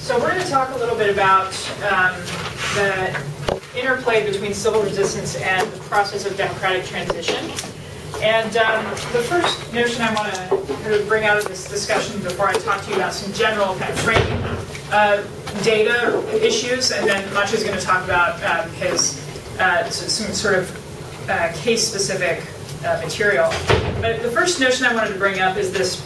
So we're going to talk a little bit about the interplay between civil resistance and the process of democratic transition. And the first notion I want to kind of bring out of this discussion before I talk to you about some general kind of framing data issues, and then Maciej is going to talk about his some sort of case-specific material. But the first notion I wanted to bring up is this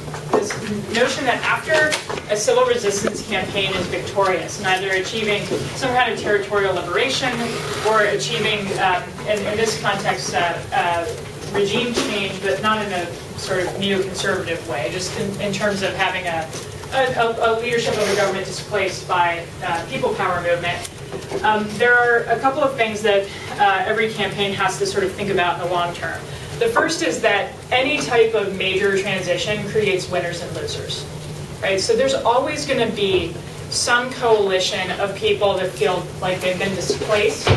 notion that after a civil resistance campaign is victorious, neither achieving some kind of territorial liberation or achieving, in this context, regime change, but not in a sort of neoconservative way, just in terms of having a leadership of a government displaced by people power movement. There are a couple of things that every campaign has to sort of think about in the long term. The first is that any type of major transition creates winners and losers, right? So there's always going to be some coalition of people that feel like they've been displaced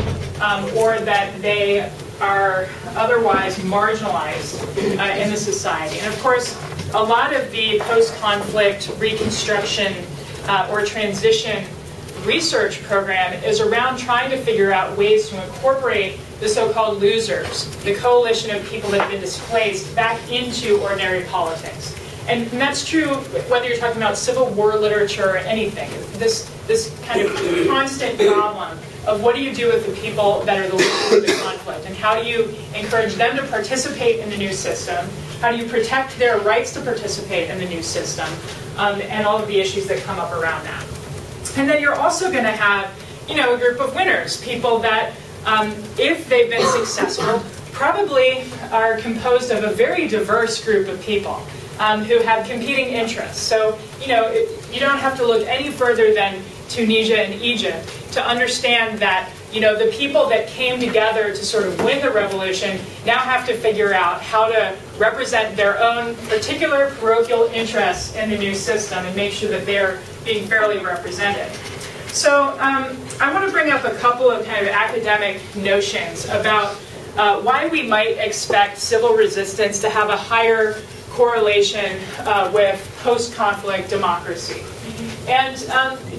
or that they are otherwise marginalized in the society. And of course, a lot of the post-conflict reconstruction or transition research program is around trying to figure out ways to incorporate the so-called losers, the coalition of people that have been displaced, back into ordinary politics. And that's true whether you're talking about Civil War literature or anything. This kind of constant problem of what do you do with the people that are the losers of the conflict, and how do you encourage them to participate in the new system? How do you protect their rights to participate in the new system? And all of the issues that come up around that. And then you're also going to have, a group of winners, people that, if they've been successful, probably are composed of a very diverse group of people who have competing interests. So, you don't have to look any further than Tunisia and Egypt to understand that, the people that came together to sort of win the revolution now have to figure out how to represent their own particular parochial interests in the new system and make sure that they're being fairly represented. So I want to bring up a couple of kind of academic notions about why we might expect civil resistance to have a higher correlation with post-conflict democracy. And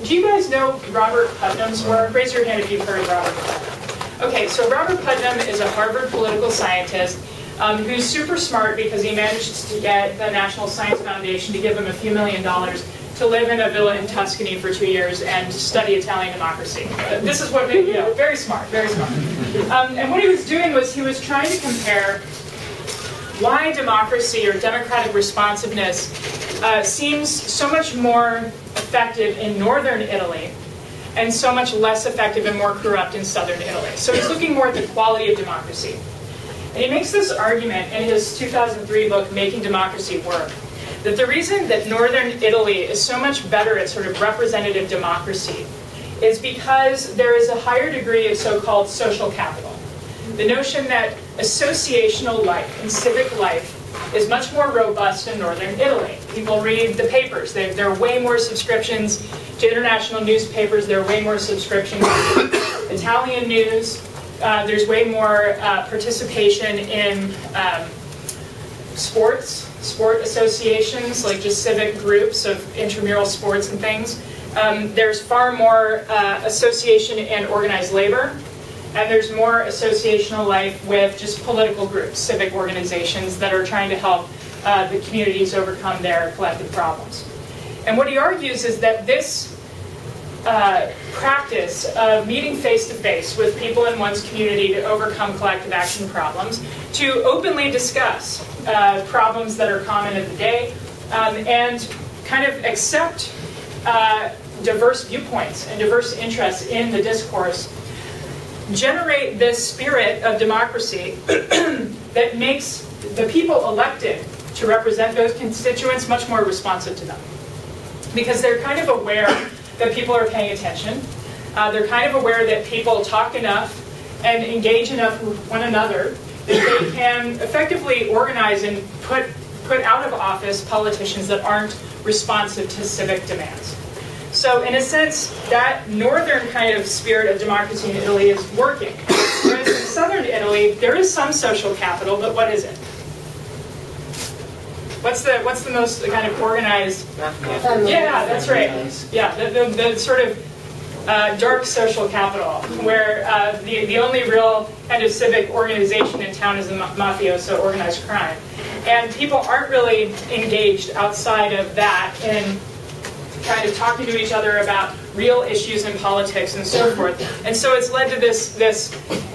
do you guys know Robert Putnam's work? Raise your hand if you've heard of Robert Putnam. Okay, so Robert Putnam is a Harvard political scientist who's super smart because he managed to get the National Science Foundation to give him a few $1 million to live in a villa in Tuscany for 2 years and study Italian democracy. This is what, very smart, very smart. And what he was doing was he was trying to compare why democracy or democratic responsiveness seems so much more effective in northern Italy and so much less effective and more corrupt in southern Italy. So he's looking more at the quality of democracy. And he makes this argument in his 2003 book, Making Democracy Work, that the reason that northern Italy is so much better at sort of representative democracy is because there is a higher degree of so-called social capital. The notion that associational life and civic life is much more robust in northern Italy. People read the papers. There are way more subscriptions to international newspapers. There are way more subscriptions to Italian news. There's way more participation in sport associations, like just civic groups of intramural sports and things. There's far more association and organized labor. And there's more associational life with just political groups, civic organizations that are trying to help the communities overcome their collective problems. And what he argues is that this practice of meeting face-to-face with people in one's community to overcome collective action problems, to openly discuss problems that are common in the day, and kind of accept diverse viewpoints and diverse interests in the discourse, generate this spirit of democracy that makes the people elected to represent those constituents much more responsive to them. Because they're kind of aware that people are paying attention. They're kind of aware that people talk enough and engage enough with one another that they can effectively organize and put out of office politicians that aren't responsive to civic demands. So in a sense, that northern kind of spirit of democracy in Italy is working. Whereas in southern Italy, there is some social capital, but what is it? What's the most kind of organized? Mafia. Yeah, that's right. Yeah, the sort of dark social capital, where the only real kind of civic organization in town is the mafioso organized crime. And people aren't really engaged outside of that in kind of talking to each other about real issues in politics and so forth. And so it's led to this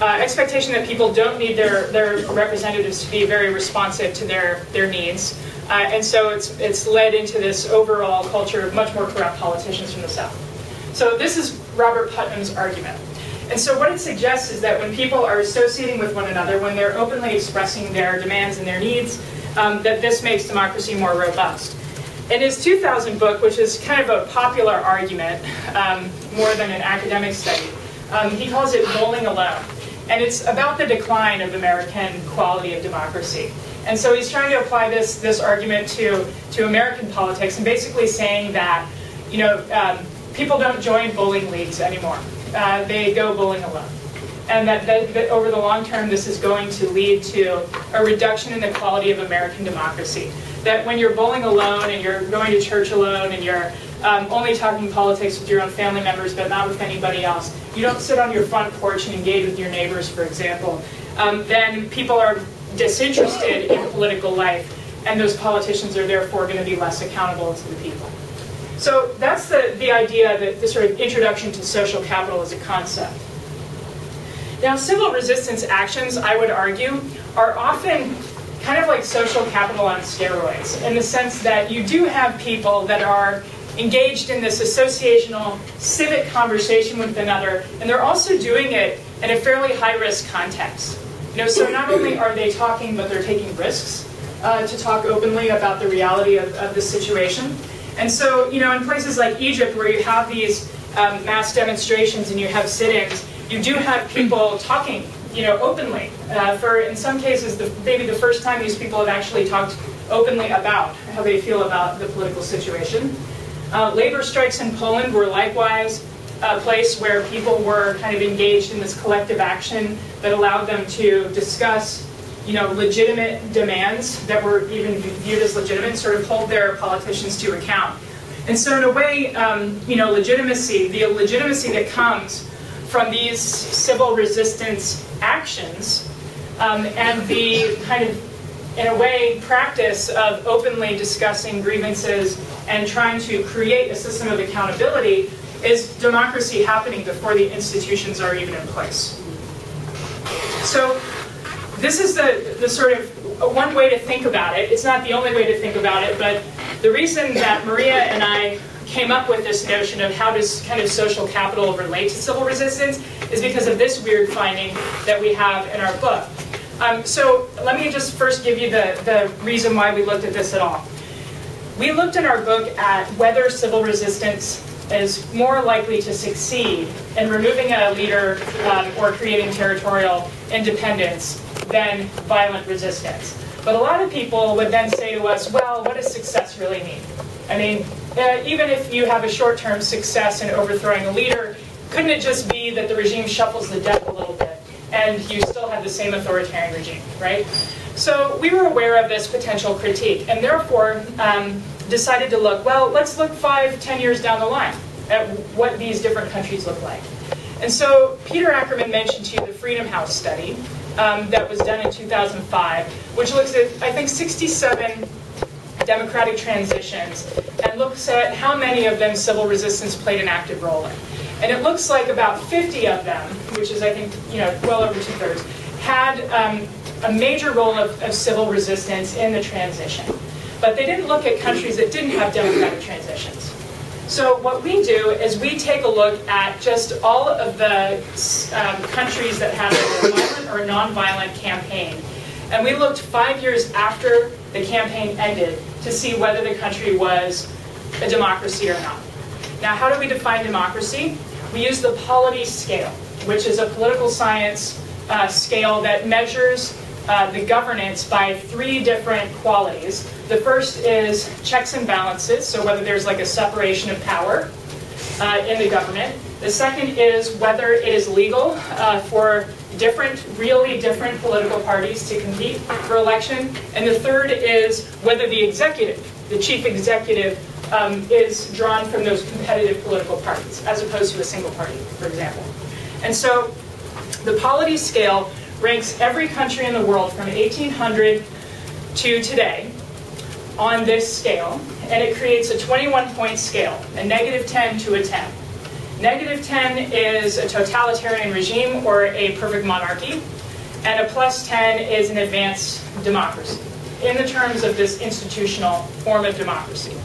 expectation that people don't need their representatives to be very responsive to their needs. And so it's led into this overall culture of much more corrupt politicians from the South. So this is Robert Putnam's argument. And so what it suggests is that when people are associating with one another, when they're openly expressing their demands and their needs, that this makes democracy more robust. In his 2000 book, which is kind of a popular argument, more than an academic study, he calls it Bowling Alone. And it's about the decline of American quality of democracy. And so he's trying to apply this argument to American politics, and basically saying that, people don't join bowling leagues anymore. They go bowling alone. And that over the long term, this is going to lead to a reduction in the quality of American democracy. That when you're bowling alone and you're going to church alone and you're only talking politics with your own family members but not with anybody else, you don't sit on your front porch and engage with your neighbors, for example, then people are disinterested in political life, and those politicians are therefore going to be less accountable to the people. So that's the idea, that the sort of introduction to social capital as a concept. Now, civil resistance actions, I would argue, are often kind of like social capital on steroids, in the sense that you do have people that are engaged in this associational civic conversation with another, and they're also doing it in a fairly high-risk context. So not only are they talking, but they're taking risks to talk openly about the reality of the situation. And so, in places like Egypt, where you have these mass demonstrations and you have sit-ins, you do have people talking, openly. In some cases, maybe the first time these people have actually talked openly about how they feel about the political situation. Labor strikes in Poland were likewise a place where people were kind of engaged in this collective action that allowed them to discuss, legitimate demands that were even viewed as legitimate, sort of hold their politicians to account. And so in a way, legitimacy, the legitimacy that comes from these civil resistance actions, and the kind of, in a way, practice of openly discussing grievances and trying to create a system of accountability, is democracy happening before the institutions are even in place. So this is the sort of one way to think about it. It's not the only way to think about it, but the reason that Maria and I came up with this notion of how does kind of social capital relate to civil resistance is because of this weird finding that we have in our book. So let me just first give you the reason why we looked at this at all. We looked in our book at whether civil resistance is more likely to succeed in removing a leader or creating territorial independence than violent resistance. But a lot of people would then say to us, well, what does success really mean? I mean, even if you have a short-term success in overthrowing a leader, couldn't it just be that the regime shuffles the deck a little bit and you still have the same authoritarian regime, right? So we were aware of this potential critique and therefore decided to look, well, let's look 5-10 years down the line at what these different countries look like. And so Peter Ackerman mentioned to you the Freedom House study that was done in 2005, which looks at, I think, 67 democratic transitions and looks at how many of them civil resistance played an active role in. And it looks like about 50 of them, which is, I think, well over 2/3, had a major role of civil resistance in the transition. But they didn't look at countries that didn't have democratic transitions. So what we do is we take a look at just all of the countries that had a violent or non-violent campaign. And we looked 5 years after the campaign ended to see whether the country was a democracy or not. Now, how do we define democracy? We use the polity scale, which is a political science scale that measures the governance by 3 different qualities. The first is checks and balances, so whether there's like a separation of power in the government. The second is whether it is legal for really different political parties to compete for election. And the third is whether the executive, the chief executive, is drawn from those competitive political parties, as opposed to a single party, for example. And so the polity scale ranks every country in the world from 1800 to today on this scale, and it creates a 21-point scale, a -10 to a 10. -10 is a totalitarian regime or a perfect monarchy, and a +10 is an advanced democracy, in the terms of this institutional form of democracy.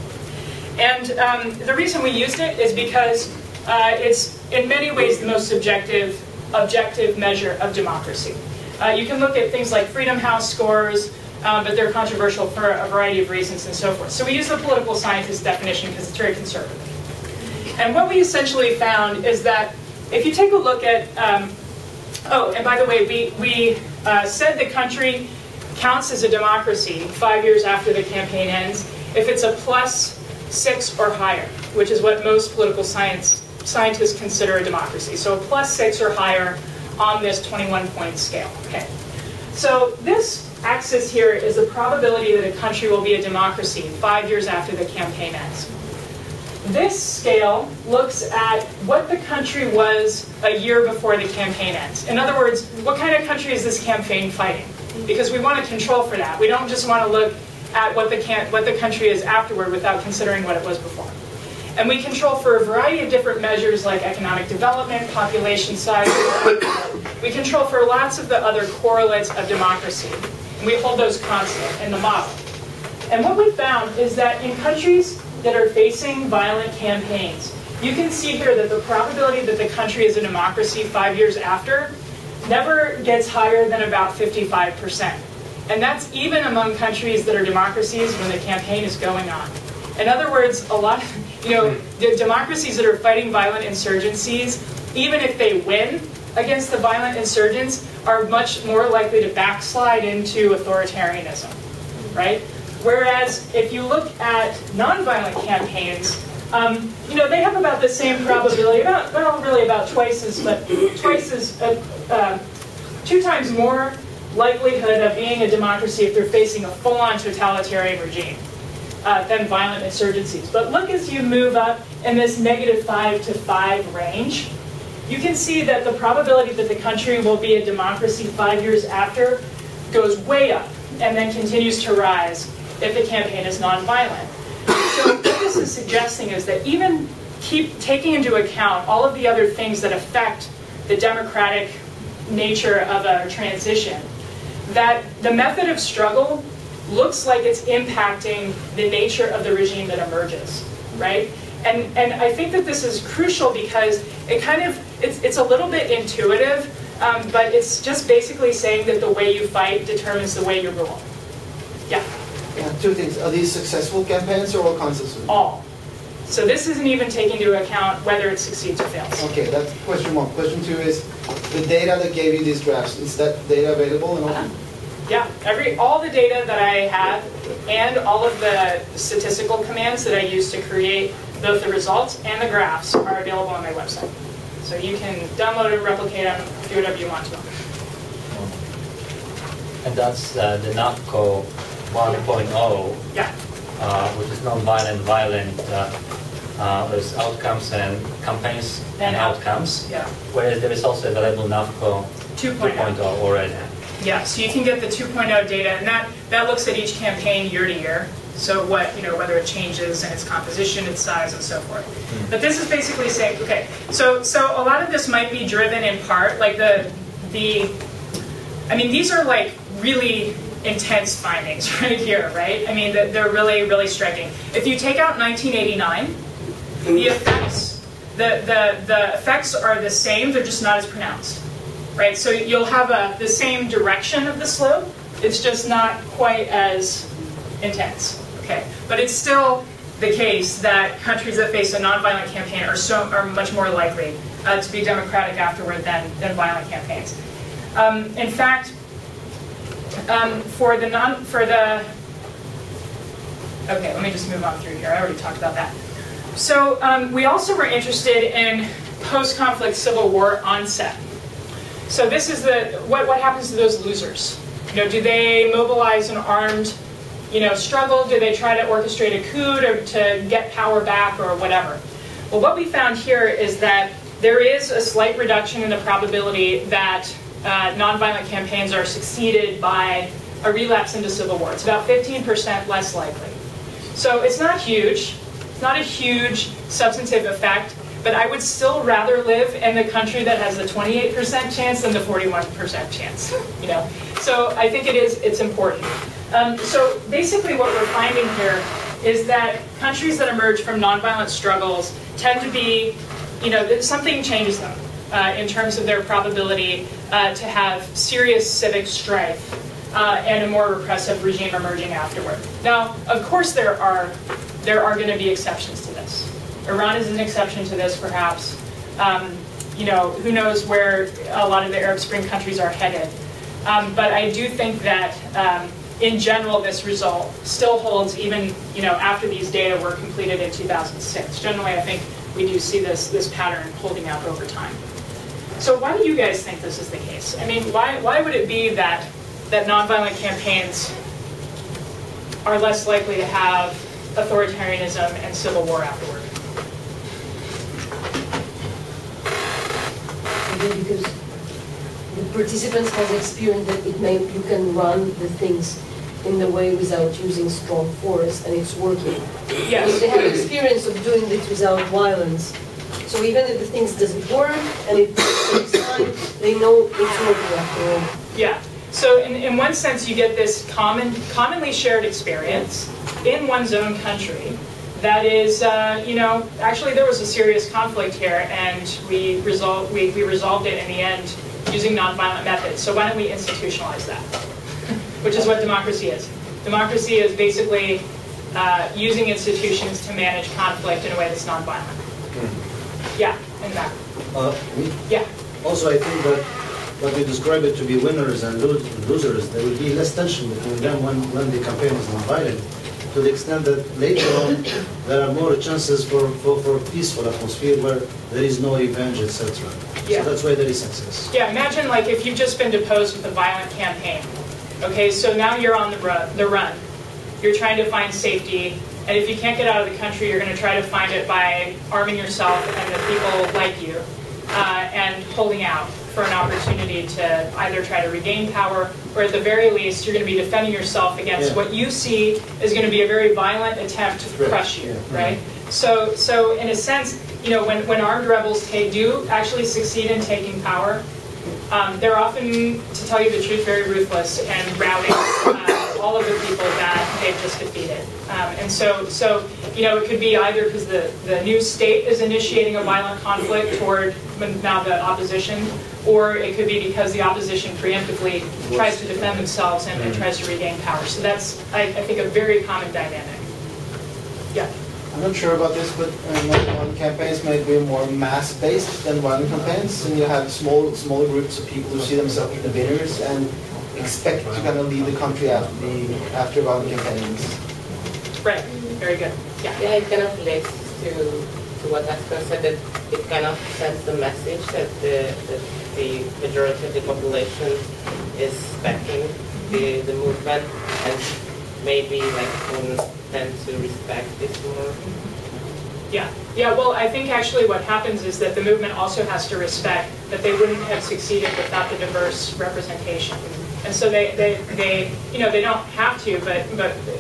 And the reason we used it is because it's in many ways the most objective measure of democracy. You can look at things like Freedom House scores, but they're controversial for a variety of reasons and so forth. So we use the political scientist definition because it's very conservative. And what we essentially found is that if you take a look at, oh, and by the way, we said the country counts as a democracy 5 years after the campaign ends if it's a +6 or higher, which is what most political scientists consider a democracy. So a +6 or higher on this 21-point scale. Okay. So this axis here is the probability that a country will be a democracy 5 years after the campaign ends. This scale looks at what the country was a year before the campaign ends. In other words, what kind of country is this campaign fighting? Because we want to control for that. We don't just want to look at what the country is afterward without considering what it was before. And we control for a variety of different measures like economic development, population size. We control for lots of the other correlates of democracy. And we hold those constant in the model. And what we found is that in countries that are facing violent campaigns, you can see here that the probability that the country is a democracy 5 years after never gets higher than about 55%. And that's even among countries that are democracies when the campaign is going on. In other words, a lot of, the democracies that are fighting violent insurgencies, even if they win against the violent insurgents, are much more likely to backslide into authoritarianism, right? Whereas if you look at nonviolent campaigns, they have about the same probability, about twice as, 2 times more likelihood of being a democracy if they're facing a full-on totalitarian regime than violent insurgencies. But look as you move up in this -5 to 5 range, you can see that the probability that the country will be a democracy 5 years after goes way up and then continues to rise if the campaign is nonviolent. So what this is suggesting is that even keep taking into account all of the other things that affect the democratic nature of a transition, that the method of struggle looks like it's impacting the nature of the regime that emerges, right? And I think that this is crucial because it's a little bit intuitive, but it's just basically saying that the way you fight determines the way you rule. Yeah? Yeah, 2 things. Are these successful campaigns or all consensus? All. So this isn't even taking into account whether it succeeds or fails. Okay, that's question 1. Question 2 is, the data that gave you these graphs, is that data available and open? Yeah, all the data that I have and all of the statistical commands that I use to create both the results and the graphs are available on my website. So you can download them, replicate them, do whatever you want to them. And that's the NAFCO 1.0, yeah. Which is non-violent, violent, there's outcomes and campaigns and outcomes. Yeah. Whereas there is also available NAFCO 2.0 already. Yeah, so you can get the 2.0 data, and that looks at each campaign year to year. So whether it changes in its composition, its size, and so forth. Mm-hmm. But this is basically saying, okay, so a lot of this might be driven in part, like these are like really intense findings right here, right? I mean, they're really, really striking. If you take out 1989, the effects are the same, they're just not as pronounced, right? So you'll have the same direction of the slope, it's just not quite as intense, okay? But it's still the case that countries that face a nonviolent campaign are much more likely to be democratic afterward than violent campaigns. In fact, okay, let me just move on through here. I already talked about that. So we also were interested in post-conflict civil war onset. So this is what happens to those losers? Do they mobilize an armed struggle? Do they try to orchestrate a coup to get power back or whatever? Well, what we found here is that there is a slight reduction in the probability that nonviolent campaigns are succeeded by a relapse into civil war. It's about 15% less likely. So it's not huge. It's not a huge substantive effect, but I would still rather live in the country that has the 28% chance than the 41% chance. So I think it's important. So basically what we're finding here is that countries that emerge from nonviolent struggles tend to be, something changes them in terms of their probability to have serious civic strife and a more repressive regime emerging afterward. Now, of course, there are going to be exceptions to this. Iran is an exception to this, perhaps. Who knows where a lot of the Arab Spring countries are headed. But I do think that, in general, this result still holds even after these data were completed in 2006. Generally, I think we do see this pattern holding out over time. So why do you guys think this is the case? I mean, why would it be that nonviolent campaigns are less likely to have authoritarianism and civil war afterward? Because the participants has experienced that you can run the things in the way without using strong force, and it's working. Yes. They have experience of doing this without violence. So even if the things doesn't work and it takes time, they know it's working after all. Yeah. So in one sense, you get this commonly shared experience in one's own country. That is, actually there was a serious conflict here, and we resolved it in the end using nonviolent methods. So why don't we institutionalize that? Which is what democracy is. Democracy is basically using institutions to manage conflict in a way that's nonviolent. Yeah, in the back. Yeah. Also, I think that what you describe it to be winners and losers, there will be less tension between them when the campaign is nonviolent, to the extent that later on there are more chances for peaceful atmosphere where there is no revenge, etc. Yeah. So that's why there is success. Yeah, imagine like if you've just been deposed with a violent campaign. Okay, so now you're on the run. You're trying to find safety, and if you can't get out of the country, you're going to try to find it by arming yourself and the people like you, and holding out for an opportunity to either try to regain power, or at the very least, you're going to be defending yourself against what you see is going to be a very violent attempt to crush you, right? So in a sense, when armed rebels do actually succeed in taking power, they're often, to tell you the truth, very ruthless and routing all of the people that they've just defeated. And so it could be either because the new state is initiating a violent conflict toward now the opposition, or it could be because the opposition preemptively tries to defend themselves and tries to regain power. So that's, I think, a very common dynamic. Yeah. I'm not sure about this, but nonviolent campaigns may be more mass-based than violent campaigns, and you have smaller groups of people who see themselves as the winners and expect to kind of lead the country after violent campaigns. Right. Very good. Yeah. Yeah, it kind of relates to what Aston said, that it kind of sends the message that the majority of the population is backing the movement, and maybe will tend to respect this more. Yeah. Well, I think actually what happens is that the movement also has to respect that they wouldn't have succeeded without the diverse representation. And so they don't have to, but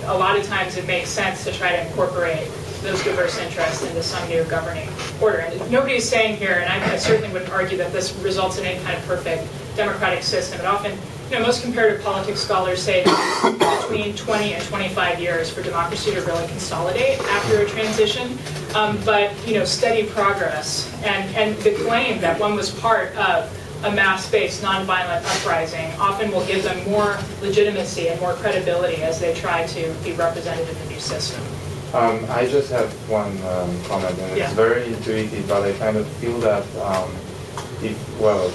a lot of times it makes sense to try to incorporate those diverse interests into some new governing order. And nobody's saying here, and I certainly wouldn't argue that this results in any kind of perfect democratic system. And often, most comparative politics scholars say that between 20 and 25 years for democracy to really consolidate after a transition. But steady progress and the claim that one was part of a mass-based nonviolent uprising often will give them more legitimacy and more credibility as they try to be represented in the new system. I just have one comment, and it's very intuitive, but I kind of feel that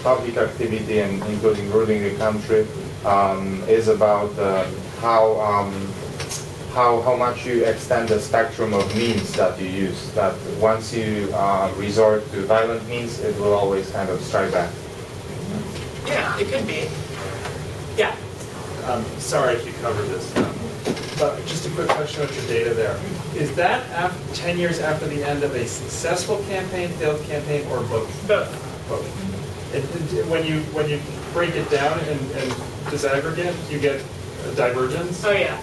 public activity, and including ruling the country, is about how much you extend the spectrum of means that you use. That once you resort to violent means, it will always kind of strike back. Yeah, it could be. Yeah. Sorry if you covered this, but just a quick question about your data there. Is that 10 years after the end of a successful campaign, failed campaign, or both? Both. Both. When you break it down and disaggregate, you get a divergence? Oh yeah.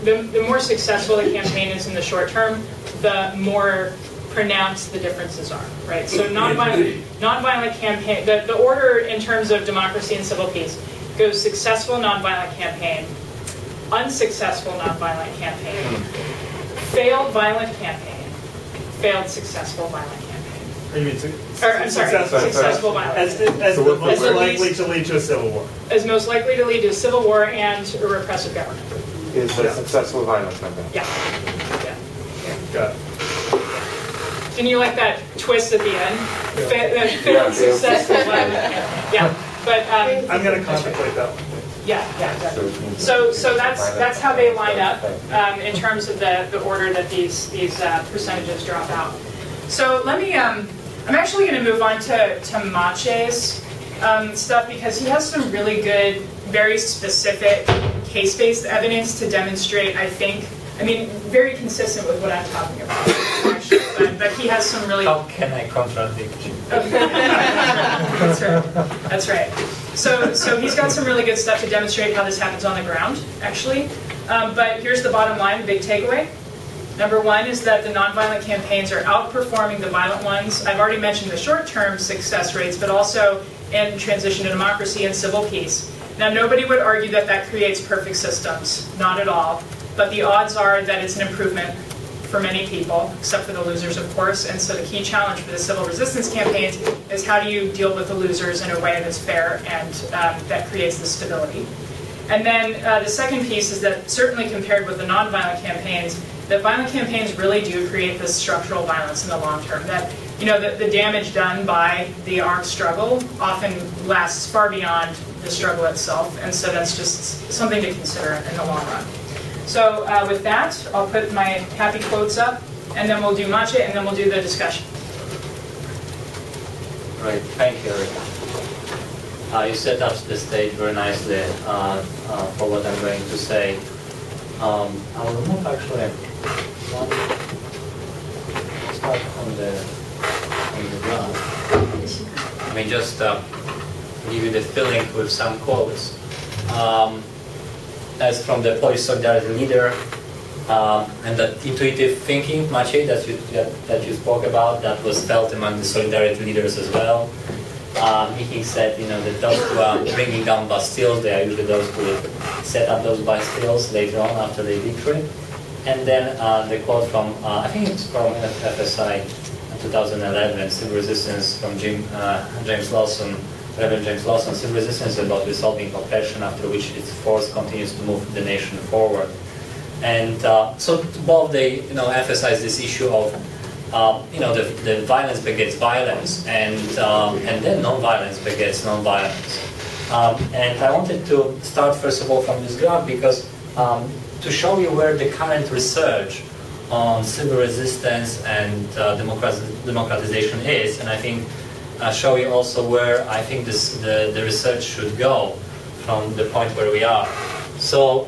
The more successful the campaign is in the short term, the more pronounced the differences are, right? So nonviolent campaign, the order in terms of democracy and civil peace goes successful nonviolent campaign, unsuccessful nonviolent campaign, failed violent campaign, failed successful violent campaign. Or you mean successful violent. As the most likely to lead to a civil war. As most likely to lead to a civil war and a repressive government. Is a successful violence campaign. Yeah. Got it. Didn't you like that twist at the end? Failed successful violent campaign. Yeah. But I'm going to contemplate that one. Yeah, exactly. So that's how they line up in terms of the order that these percentages drop out. So let me. I'm actually going to move on to Maciej's stuff because he has some really good, very specific case-based evidence to demonstrate. I mean, very consistent with what I'm talking about. Actually, but he has some really. How can I contradict you? That's right. That's right. So he's got some really good stuff to demonstrate how this happens on the ground, actually. But here's the bottom line, the big takeaway. Number one is that the nonviolent campaigns are outperforming the violent ones. I've already mentioned the short-term success rates, but also in transition to democracy and civil peace. Now, nobody would argue that that creates perfect systems. Not at all. But the odds are that it's an improvement for many people, except for the losers, of course. And so the key challenge for the civil resistance campaigns is how do you deal with the losers in a way that's fair and that creates the stability. And then the second piece is that certainly compared with the nonviolent campaigns, that violent campaigns really do create this structural violence in the long term. That the damage done by the armed struggle often lasts far beyond the struggle itself, and so that's just something to consider in the long run. So with that, I'll put my happy quotes up, and then we'll do Maciej, and then we'll do the discussion. Right, thank you, Eric. You set up the stage very nicely for what I'm going to say. I will remove actually one. Start on the graph. I mean, just give you the feeling with some quotes. As from the Polish Solidarity leader, and that intuitive thinking, Maciej, that you spoke about, that was felt among the Solidarity leaders as well. He said, that those who are bringing down Bastilles, they are usually those who set up those Bastilles later on after the victory. And then the quote from, I think it's from FSI 2011, Civil Resistance from James Lawson, Reverend James Lawson, Civil Resistance about resolving oppression, after which its force continues to move the nation forward. And so both they emphasize this issue of the violence begets violence, and then non-violence begets non-violence. And I wanted to start first of all from this graph because to show you where the current research on civil resistance and democratization is, and I think show you also where I think the research should go from the point where we are. So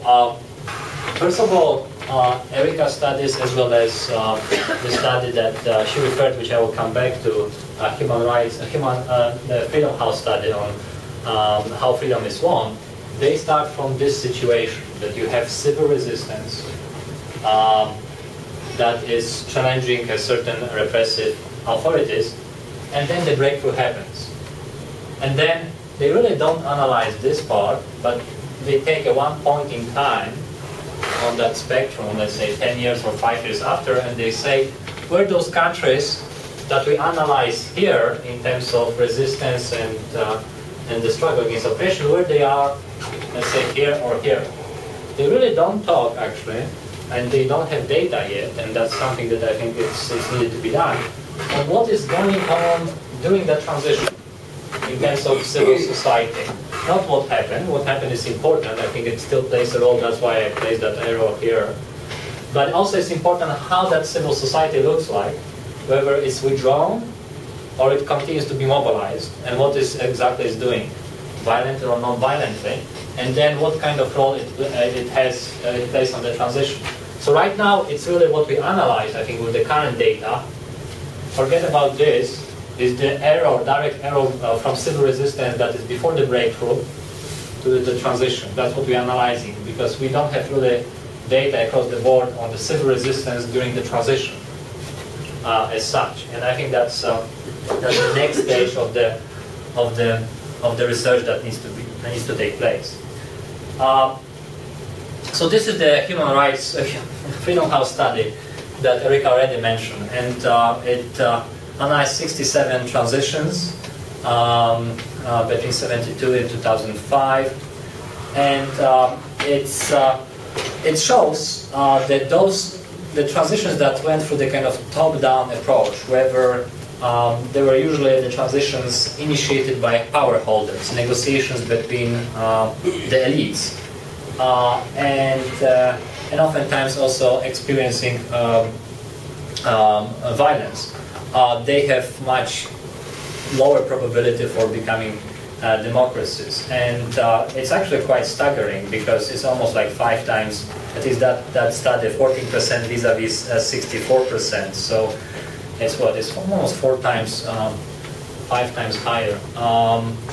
first of all, Erica's studies, as well as the study that she referred, which I will come back to, the Freedom House study on how freedom is won, they start from this situation, that you have civil resistance that is challenging a certain repressive authorities, and then the breakthrough happens. And then they really don't analyze this part, but they take a one point in time on that spectrum, let's say 10 years or 5 years after, and they say, where those countries that we analyze here in terms of resistance and the struggle against oppression, where they are, let's say here or here. They really don't talk, actually, and they don't have data yet, and that's something that I think it's needed to be done, on what is going on during that transition in terms of civil society. Not what happened. What happened is important. I think it still plays a role. That's why I placed that arrow here. But also it's important how that civil society looks like, whether it's withdrawn or it continues to be mobilized, and what is exactly is doing. violently or non-violently, and then what kind of role it plays on the transition. So right now, it's really what we analyze, I think, with the current data. Forget about this, is the error, direct error from civil resistance that is before the breakthrough to the transition. That's what we're analyzing, because we don't have really data across the board on the civil resistance during the transition as such. And I think that's the next stage of the research that needs to take place. So this is the human rights Freedom House study that Eric already mentioned, and it analyzed 67 transitions between 1972 and 2005, and it shows that the transitions that went through the kind of top-down approach, whether they were usually the transitions initiated by power holders, negotiations between the elites, and oftentimes also experiencing violence. They have much lower probability for becoming democracies, and it's actually quite staggering, because it's almost like 5 times, at least that study, 14% vis-a-vis 64%. So it's what? It's almost 5 times higher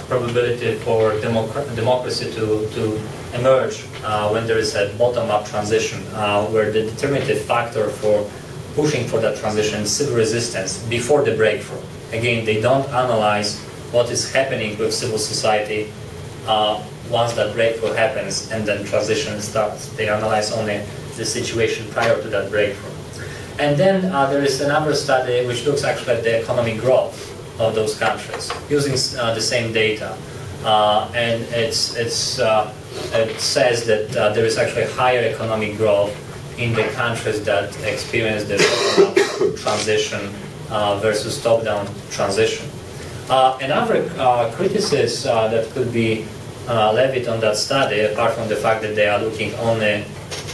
probability for democracy to emerge when there is a bottom-up transition, where the determinative factor for pushing for that transition is civil resistance before the breakthrough. Again, they don't analyze what is happening with civil society once that breakthrough happens and then transition starts. They analyze only the situation prior to that breakthrough. And then there is another study which looks actually at the economic growth of those countries using the same data. And it says that there is actually higher economic growth in the countries that experience the bottom-up transition versus top-down transition. Another criticism that could be levied on that study, apart from the fact that they are looking only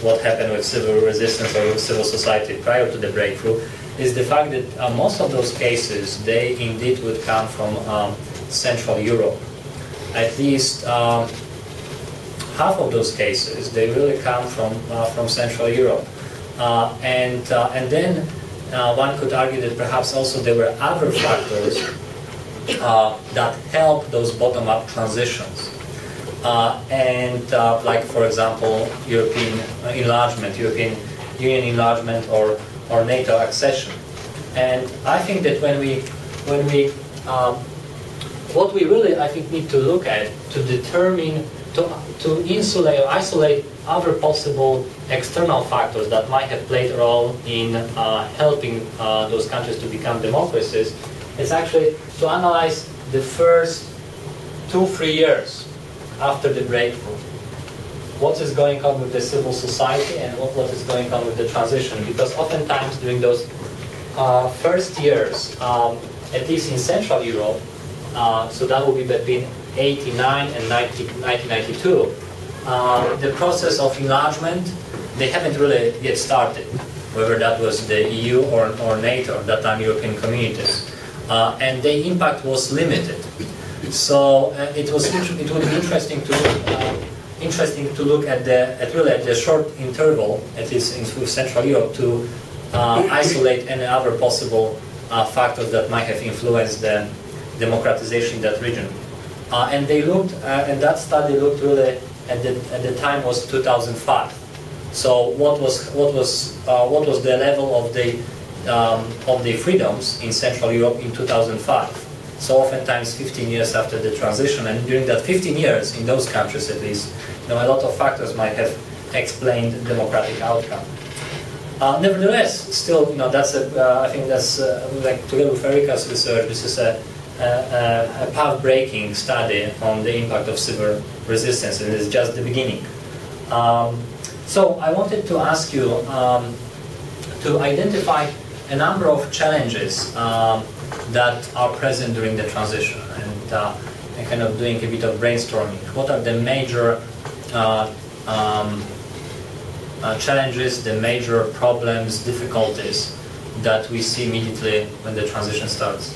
what happened with civil resistance or with civil society prior to the breakthrough, is the fact that most of those cases, they indeed would come from Central Europe. At least half of those cases, they really come from Central Europe. And then one could argue that perhaps also there were other factors that help those bottom-up transitions. Like, for example, European enlargement, European Union enlargement, or NATO accession. And I think that what we really, I think, need to look at to determine, to insulate or isolate other possible external factors that might have played a role in helping those countries to become democracies, is actually to analyze the first 2-3 years after the breakthrough. What is going on with the civil society and what is going on with the transition? Because oftentimes during those first years, at least in Central Europe, so that will be between 1989 and 1992, the process of enlargement, they haven't really yet started, whether that was the EU or NATO, at that time European communities. And the impact was limited. So it would be interesting to look at the short interval, at least in Central Europe, to isolate any other possible factors that might have influenced the democratization in that region. And they looked, and that study looked really at the time was 2005. So what was the level of the freedoms in Central Europe in 2005? So oftentimes 15 years after the transition, and during that 15 years, in those countries at least, a lot of factors might have explained the democratic outcome. Nevertheless, still, that's I think that's like together with Erika's research, this is a path-breaking study on the impact of civil resistance, and it's just the beginning. So I wanted to ask you to identify a number of challenges that are present during the transition, and kind of doing a bit of brainstorming. What are the major challenges, the major problems, difficulties that we see immediately when the transition starts?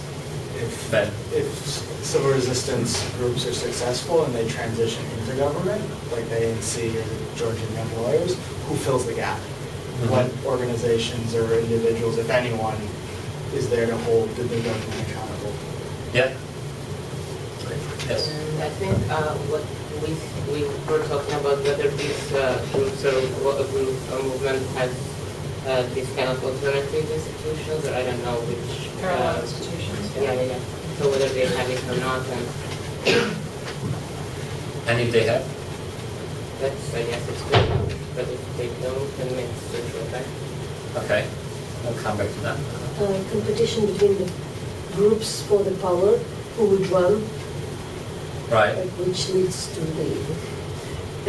if civil resistance groups are successful and they transition into government, like the ANC or the Georgian Young Lawyers, who fills the gap? What organizations or individuals, if anyone, is there to hold the new government accountable? Yeah. Yes. And I think what we were talking about whether these groups or a movement has these kind of alternative institutions, or I don't know which Parallel institutions. Yeah. So whether they have it or not, And if they have? that's I guess it's good. But if they don't, then it's social effect. Okay. We'll come back to that. Competition between the groups for the power who would run, Right. which leads to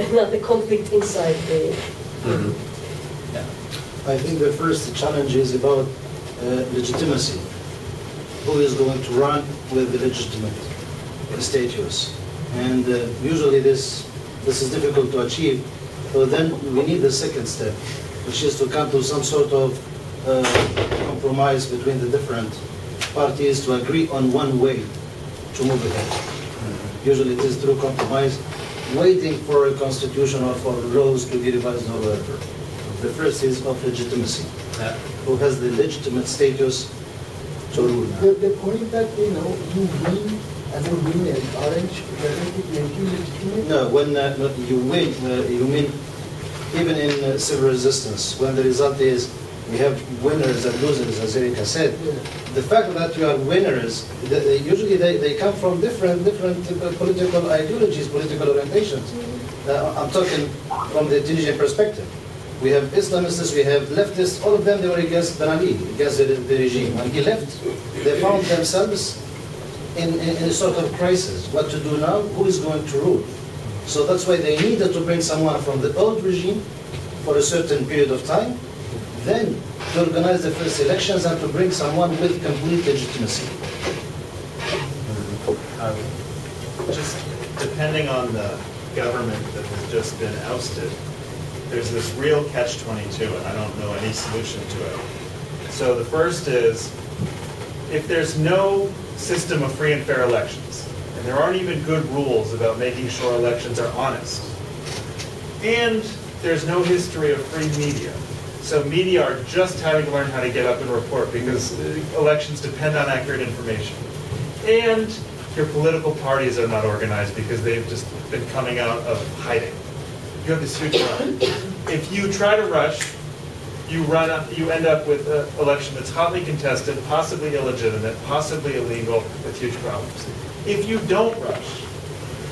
another conflict inside the. Mm-hmm. Yeah. I think the first challenge is about legitimacy. Who is going to run with the legitimate status? And usually this is difficult to achieve. So then we need the second step, which is to come to some sort of compromise between the different parties to agree on one way to move ahead. Usually it is through compromise, waiting for a constitution or for laws to be revised or whatever. The first is of legitimacy. Yeah. Who has the legitimate status to rule now. The point that, you win, as in win and orange, doesn't it make you legitimate? No, when you win, you mean even in civil resistance, when the result is we have winners and losers, as Erika said. Yeah. The fact that you are winners, usually they come from different political ideologies, political orientations. I'm talking from the Tunisian perspective. We have Islamists, we have leftists, all of them, they were against Ben Ali, against the regime. When he left, they found themselves in a sort of crisis. What to do now? Who is going to rule? So that's why they needed to bring someone from the old regime for a certain period of time, then to organize the first elections and to bring someone with complete legitimacy. Just depending on the government that has just been ousted, there's this real catch-22, and I don't know any solution to it. So the first is, if there's no system of free and fair elections, and there aren't even good rules about making sure elections are honest, and there's no history of free media, so media are just having to learn how to get up and report because elections depend on accurate information, and your political parties are not organized because they've just been coming out of hiding. You have this huge run. If you try to rush, you end up with an election that's hotly contested, possibly illegitimate, possibly illegal, with huge problems. If you don't rush,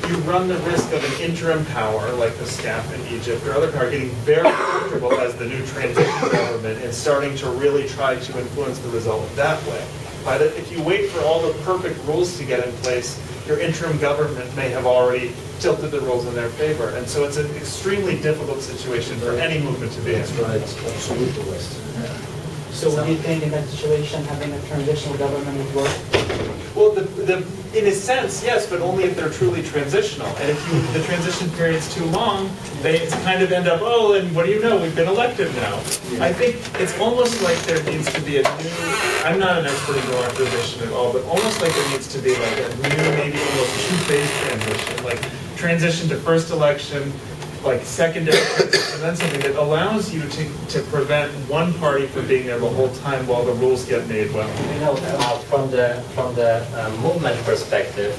you run the risk of an interim power, like the SCAF in Egypt or other power, getting very comfortable as the new transition government and starting to really try to influence the result that way. But if you wait for all the perfect rules to get in place, your interim government may have already tilted the rules in their favor. And so it's an extremely difficult situation for any movement to be in. That's right, absolutely. So what do you think in that situation, having a transitional government would work? Well, in a sense, yes, but only if they're truly transitional. And if the transition period's too long, they kind of end up, oh, and what do you know, we've been elected now. I think it's almost like there needs to be a new, I'm not an expert in our position at all, but almost like there needs to be like a new, maybe almost two-phase transition, like transition to first election, like secondary, and then something that allows you to prevent one party from being there the whole time while the rules get made well. From the movement perspective,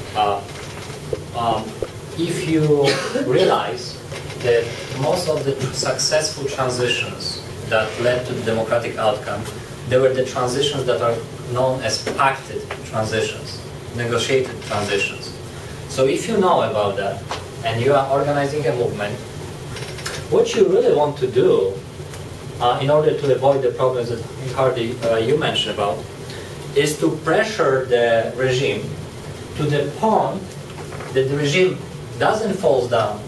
if you realize that most of the successful transitions that led to the democratic outcome, they were the transitions that are known as pacted transitions, negotiated transitions. So if you know about that, and you are organizing a movement, what you really want to do in order to avoid the problems that Hardy you mentioned about is to pressure the regime to the point that the regime doesn't fall down,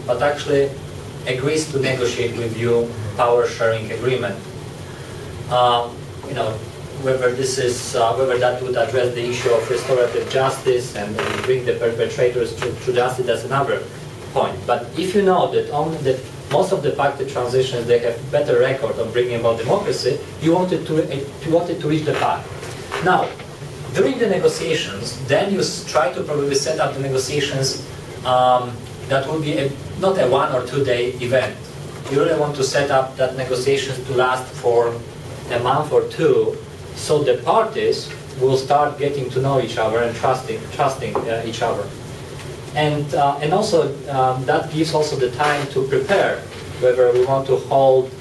but actually agrees to negotiate with you power sharing agreement. Whether this is whether that would address the issue of restorative justice and bring the perpetrators to justice, that's another point. But if you know that most of the pacted transitions, they have better record of bringing about democracy, you wanted to reach the path. Now, during the negotiations, then you try to probably set up the negotiations that will be not a 1 or 2 day event. You really want to set up that negotiations to last for a month or two, so the parties will start getting to know each other and trusting each other. And also that gives also the time to prepare whether we want to hold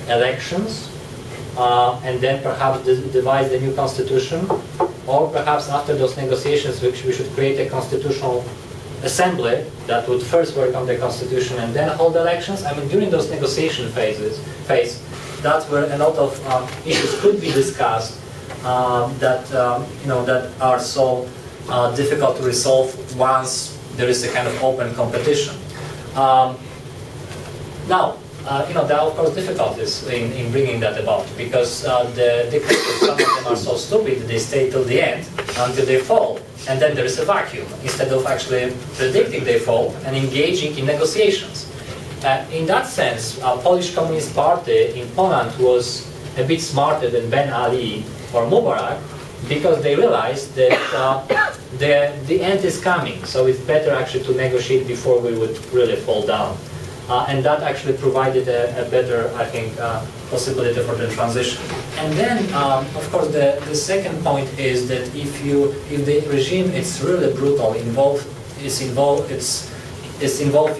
elections and then perhaps devise the new constitution, or perhaps after those negotiations we should create a constitutional assembly that would first work on the constitution and then hold elections. I mean, during those negotiation phase, that's where a lot of issues could be discussed that are so difficult to resolve once there is a kind of open competition. Now, there are of course difficulties in bringing that about, because the dictators, some of them are so stupid that they stay till the end until they fall, and then there is a vacuum instead of actually predicting they fall and engaging in negotiations. In that sense, Polish Communist Party in Poland was a bit smarter than Ben Ali or Mubarak, because they realized that the end is coming, so it's better actually to negotiate before we would really fall down. And that actually provided a better, I think, possibility for the transition. And then, of course, the second point is that if the regime is really brutal, is involved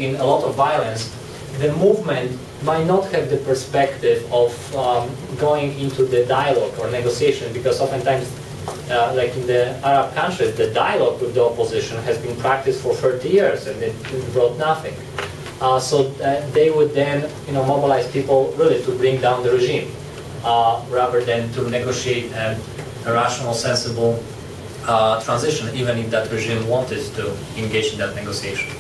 in a lot of violence, the movement might not have the perspective of going into the dialogue or negotiation, because oftentimes, like in the Arab countries, the dialogue with the opposition has been practiced for 30 years and it brought nothing. So they would then, mobilize people really to bring down the regime, rather than to negotiate a rational, sensible transition, even if that regime wanted to engage in that negotiation.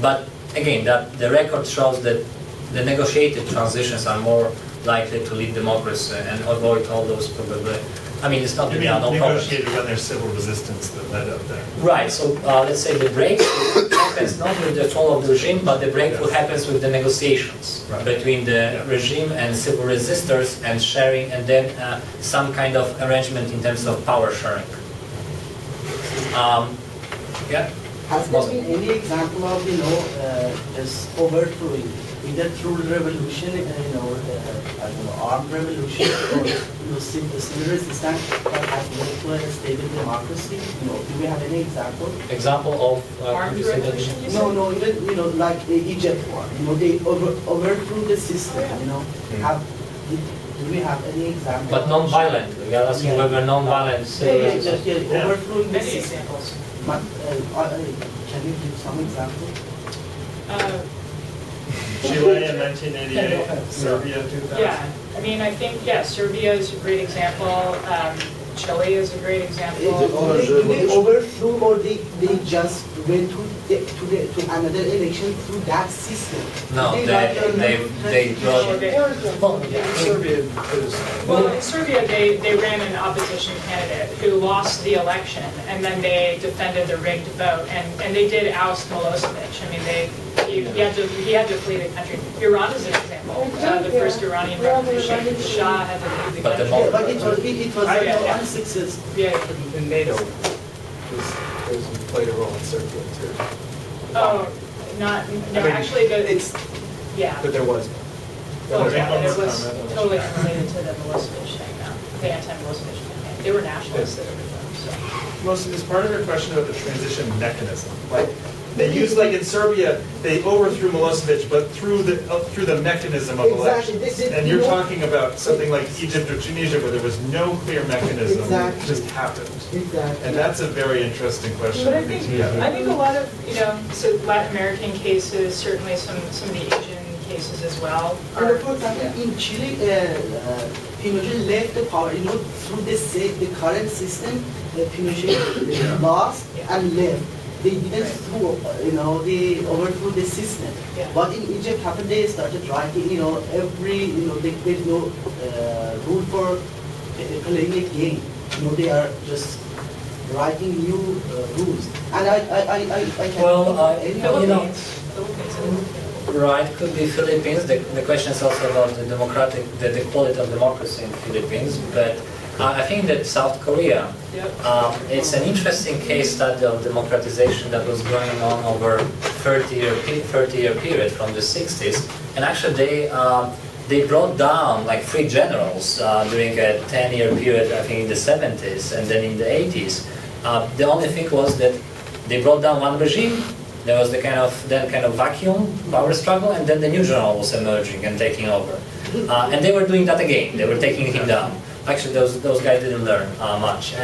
But again, the record shows that the negotiated transitions are more likely to lead democracy and avoid all those probably. I mean, it's not you that there are no problems. negotiated when there's civil resistance that led up there. Right. So let's say the breakthrough happens not with the fall of the regime, but the breakthrough happens with the negotiations between the regime and civil resistors, and sharing, and then some kind of arrangement in terms of power sharing. Yeah. Has there been any example of this overthrowing, either through revolution, armed revolution, or civil resistance that has led to a stable democracy? Do we have any example? Example of armed revolution? No, even like the Egypt one. They overthrew the system. Do we have any example? But non-violent. We are asking whether non-violent. Overthrowing the Many system. examples. Can you give some example? Chile in 1988, Serbia 2000. Yeah, I mean, I think, Serbia is a great example. Chile is a great example. They overthrew, or they just went to another election through that system? No, they brought. Well, in Serbia, they ran an opposition candidate who lost the election, and then they defended the rigged vote, and they did oust Milosevic. I mean, he had to flee the country. Iran is an example. The first Iranian revolution, the Shah had to leave the country. But it was unsuccessful. And NATO played a role in Serbia too. Oh, actually, But there was. Oh, yeah, but it was totally unrelated to the Milosevic thing, though. The anti-Milosevic campaign. They were nationalists that everything, Most of this part of your question about the transition mechanism. Like they used, like in Serbia, they overthrew Milosevic, but through the mechanism of elections. And you're talking about something like Egypt or Tunisia, where there was no clear mechanism, it just happened. And that's a very interesting question. But I think a lot of so Latin American cases, certainly some of the Asian cases as well. For example, in Chile, Pinochet left the power. Through the current system, Pinochet lost and left. They didn't they overthrew the system. Yeah. But in Egypt happened, they started writing, there's no rule for playing a game. They are just writing new rules. And I can Right, could be Philippines. The question is also about the quality of democracy in Philippines. But I think that South Korea, it's an interesting case study of democratization that was going on over 30-year period from the 60s, and actually they brought down like 3 generals during a 10-year period, I think in the 70s and then in the 80s. The only thing was that they brought down one regime. There was the kind of vacuum power struggle, and then the new general was emerging and taking over. And they were doing that again. They were taking him down. Actually, those guys didn't learn much.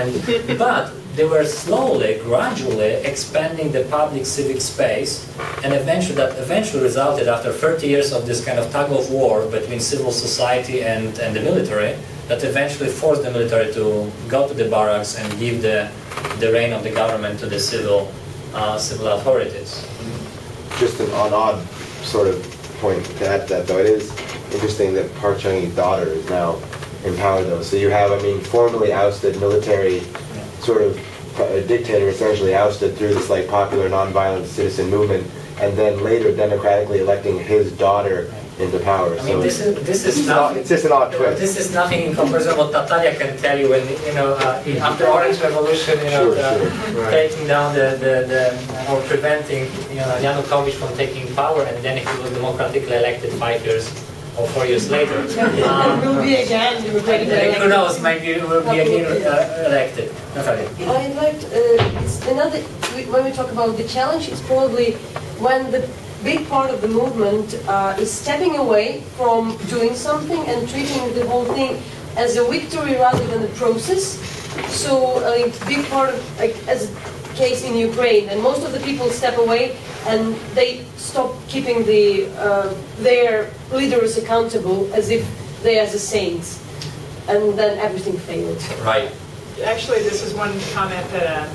But they were slowly, gradually expanding the public civic space, and eventually resulted, after 30 years of this kind of tug of war between civil society and the military, that eventually forced the military to go to the barracks and give the reign of the government to the civil authorities. Just an odd sort of point to add to that, though, it is interesting that Park Chung-hee's daughter is now in power, though. So you have, I mean, formally ousted military sort of dictator, essentially ousted through this like popular nonviolent citizen movement, and then later democratically electing his daughter into power. I mean, this is nothing. It's just an odd twist. This is nothing in comparison what Natalia can tell you when after Orange Revolution, taking down or preventing Yanukovych from taking power, and then he was democratically elected 5 years or 4 years later. Will be again. Who knows? Maybe will be again elected. Natalia. I'd like it's another. When we talk about the challenge, it's probably when the big part of the movement is stepping away from doing something and treating the whole thing as a victory rather than a process. So a big part of, like, as a case in Ukraine, and most of the people step away and they stop keeping their leaders accountable as if they are the saints, and then everything fails. Right. Actually, this is one comment that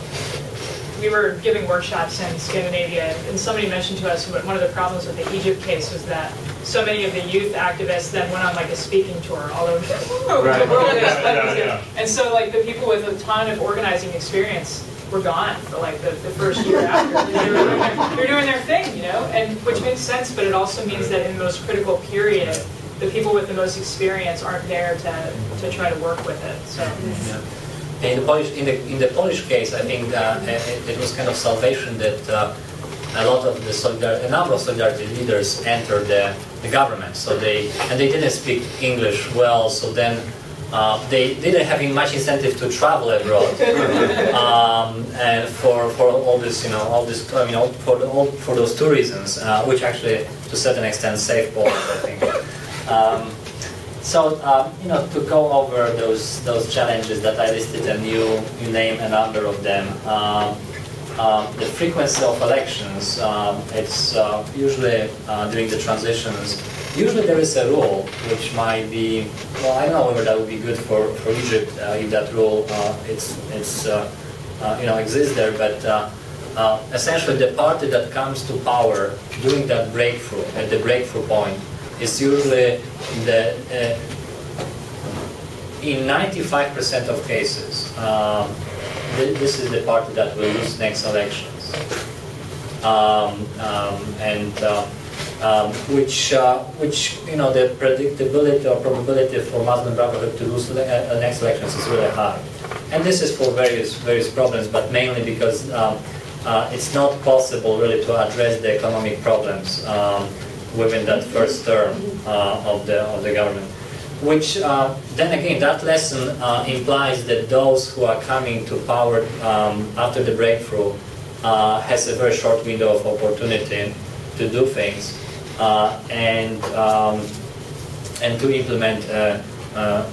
we were giving workshops in Scandinavia, and somebody mentioned to us one of the problems with the Egypt case was that so many of the youth activists then went on like a speaking tour all over the world. And so like the people with a ton of organizing experience were gone for like the first year after. They're doing their thing, and which makes sense, but it also means that in the most critical period, the people with the most experience aren't there to try to work with it. So. Yeah. In the Polish case, I think it was kind of salvation that a number of solidarity leaders entered the government. So they didn't speak English well. So then they didn't have much incentive to travel abroad, and for all this, for those two reasons, which actually to a certain extent saved Poland, I think. So, to go over those challenges that I listed, and you name a number of them. The frequency of elections, it's usually during the transitions. Usually there is a rule which might be, well, I don't know whether that would be good for Egypt if that rule exists there, but essentially the party that comes to power during that breakthrough, at the breakthrough point, is usually in 95% of cases, this is the party that will lose next elections, which the predictability or probability for Muslim Brotherhood to lose next elections is really high, and this is for various problems, but mainly because it's not possible really to address the economic problems within that first term of the government. Which then again, that lesson implies that those who are coming to power after the breakthrough has a very short window of opportunity to do things and to implement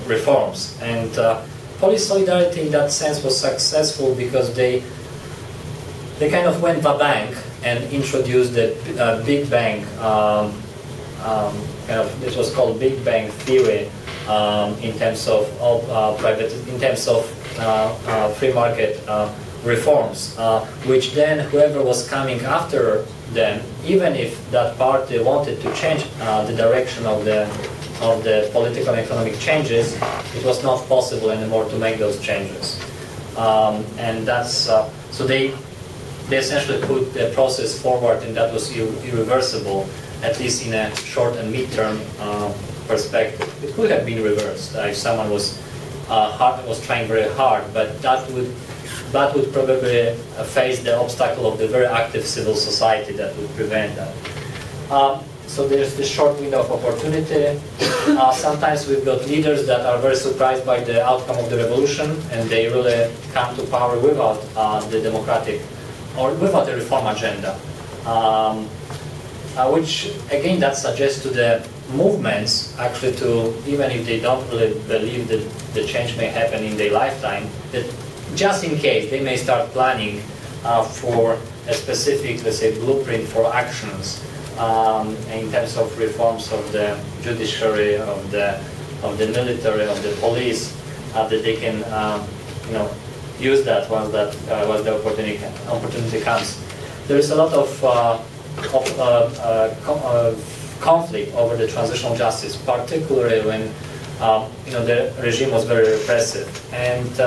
reforms. And Polish Solidarity in that sense was successful because they kind of went va-bank and introduced the Big Bang, it was called Big Bang theory in terms of free market reforms, which then whoever was coming after them, even if that party wanted to change the direction of the political and economic changes, it was not possible anymore to make those changes, and that's so they essentially put the process forward, and that was irreversible, at least in a short and mid-term perspective. It could have been reversed if someone was was trying very hard, but that would probably face the obstacle of the very active civil society that would prevent that. So there's this short window of opportunity. Sometimes we've got leaders that are very surprised by the outcome of the revolution, and they really come to power without the democratic, or without a reform agenda. Which, again, that suggests to the movements, actually, to, even if they don't really believe that the change may happen in their lifetime, that just in case, they may start planning for a specific, let's say, blueprint for actions in terms of reforms of the judiciary, of the military, of the police, that they can, use that once the opportunity comes. There is a lot of conflict over the transitional justice, particularly when the regime was very repressive. And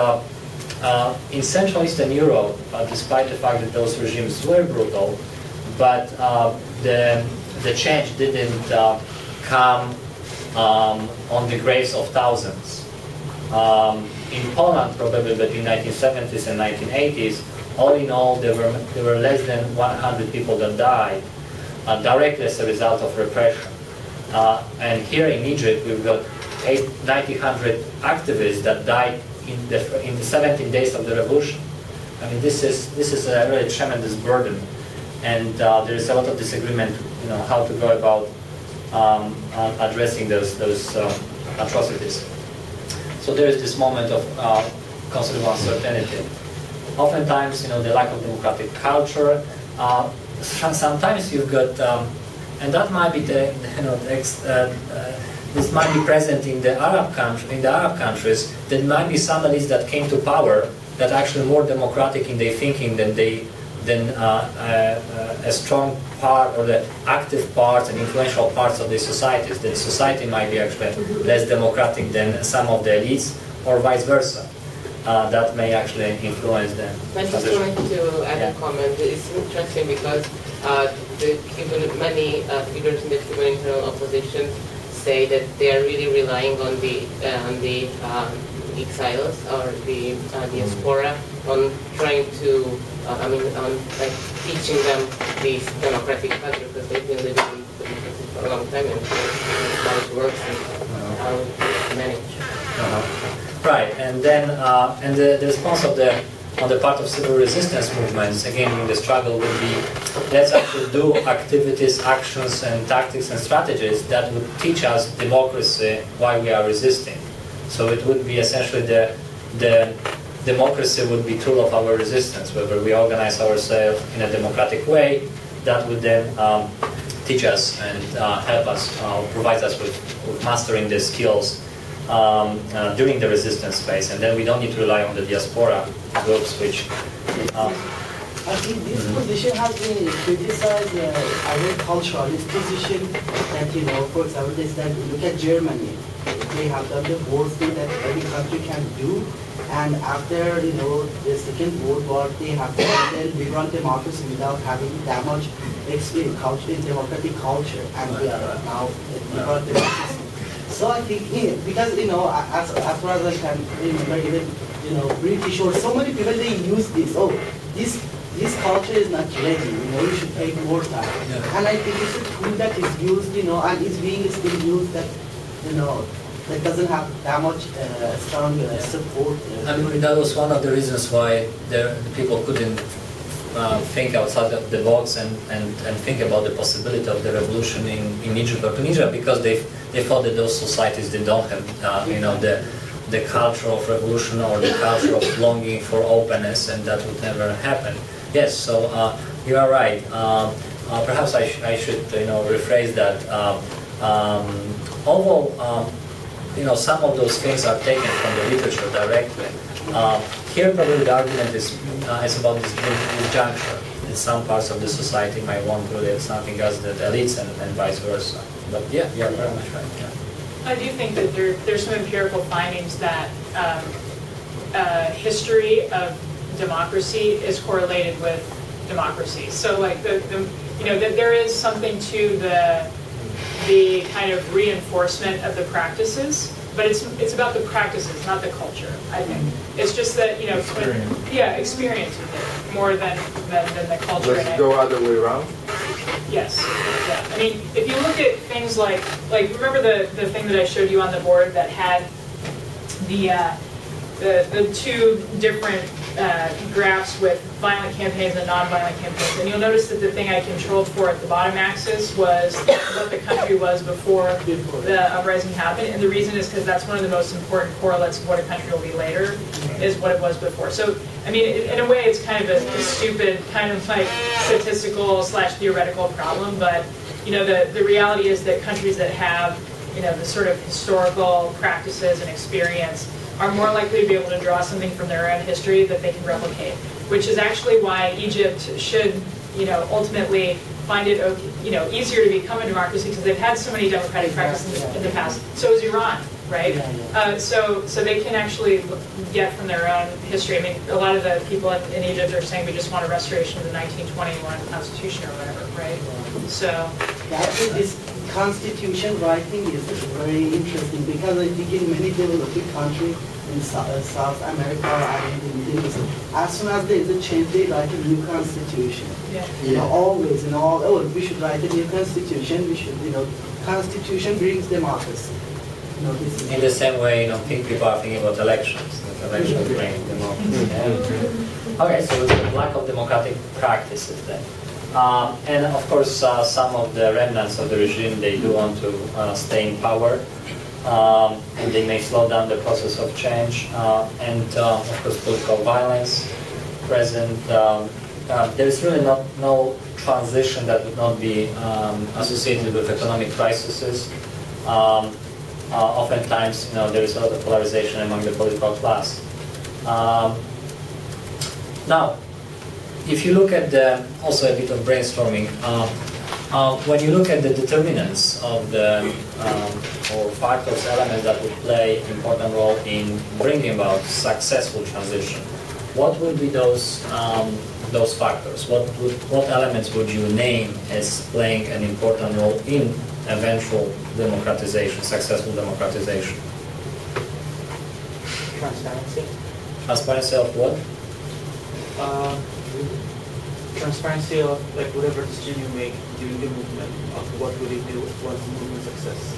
in Central Eastern Europe, despite the fact that those regimes were brutal, but the change didn't come on the graves of thousands. In Poland, probably between 1970s and 1980s, all in all, there were less than 100 people that died directly as a result of repression. And here in Egypt, we've got 900 activists that died in the 17 days of the revolution. I mean, this is a really tremendous burden, and there is a lot of disagreement, how to go about addressing those atrocities. So there is this moment of considerable uncertainty. Oftentimes, the lack of democratic culture. Sometimes you've got, and that might be this might be present in the Arab countries. There might be somebody that came to power that actually more democratic in their thinking than a strong part or the active parts and influential parts of the societies. The society might be actually less democratic than some of the elites, or vice versa. That may actually influence them. I just wanted to add a comment. It's interesting because many figures in the Cuban internal opposition say that they are really relying on the exiles or the diaspora on trying to, on teaching them these democratic culture, because they've been living in democracy for a long time and how it works and how it's managed. Right, and then the response on the part of civil resistance movements, again, in the struggle would be, let's actually do activities, actions, and tactics and strategies that would teach us democracy while we are resisting. So it would be essentially the democracy would be tool of our resistance, whether we organize ourselves in a democratic way. That would then teach us and help us, provide us with mastering the skills during the resistance phase, and then we don't need to rely on the diaspora groups, which. I think this position has been criticized as a culturalist position. That for example, they said, look at Germany. They have done the worst thing that every country can do, and after the Second World War, they have then we run democracy without having that much experience, culture in democratic culture, and we are now we run democracy. So I think, because as far as I can remember, even British or so many people, they use this. Oh, this culture is not ready. You should take more time. Yeah. And I think it's a tool that is used, and is being still used that that doesn't have that much strong support. I mean, that was one of the reasons why the people couldn't think outside of the box and think about the possibility of the revolution in Egypt or Tunisia, because they thought that those societies, they don't have the culture of revolution or the culture of longing for openness, and that would never happen. Yes, so you are right. Perhaps I should rephrase that. Although some of those things are taken from the literature directly. Here probably the argument is about this juncture. In some parts of the society might want to do something else that elites and vice versa. But yeah, you are very much right. Yeah. I do think that there's some empirical findings that history of democracy is correlated with democracy. So like that there is something to the kind of reinforcement of the practices, but it's about the practices, not the culture, I think. It's just that, you know, experience with it more than the culture. Does it go other way around? Yes. Yeah. I mean, if you look at things like remember the thing that I showed you on the board that had the two different graphs with violent campaigns and non-violent campaigns, and you'll notice that the thing I controlled for at the bottom axis was what the country was before the uprising happened, and the reason is because that's one of the most important correlates of what a country will be later, is what it was before. So, I mean, in a way, it's kind of a stupid, kind of like statistical / theoretical problem, but you know, the reality is that countries that have, you know, the sort of historical practices and experience are more likely to be able to draw something from their own history that they can replicate, which is actually why Egypt should, you know, ultimately find it, you know, easier to become a democracy because they've had so many democratic practices in the past. So is Iran, right? So they can actually get from their own history. I mean, a lot of the people in Egypt are saying we just want a restoration of the 1921 constitution or whatever, right? So this constitution writing is very interesting because I think in many developing countries in South America and in the Middle East, as soon as there is a change, they write a new constitution. You know, always, you know, oh, we should write a new constitution. We should, you know, constitution brings democracy. You know, this is in the same way, you know, people are thinking about elections. That elections bring democracy. Okay, so it's a lack of democratic practices then. And of course, some of the remnants of the regime, they do want to stay in power, and they may slow down the process of change. And of course, political violence present. There is really no transition that would not be associated with economic crises. Oftentimes, you know, there is a lot of polarization among the political class. Now, if you look at also a bit of brainstorming, when you look at the determinants of the or factors, elements that would play an important role in bringing about successful transition, what would be those factors? What elements would you name as playing an important role in eventual democratization, successful democratization? Transparency. Transparency of what? Transparency of like whatever decision you make during the movement, of what will you do, what's the movement success.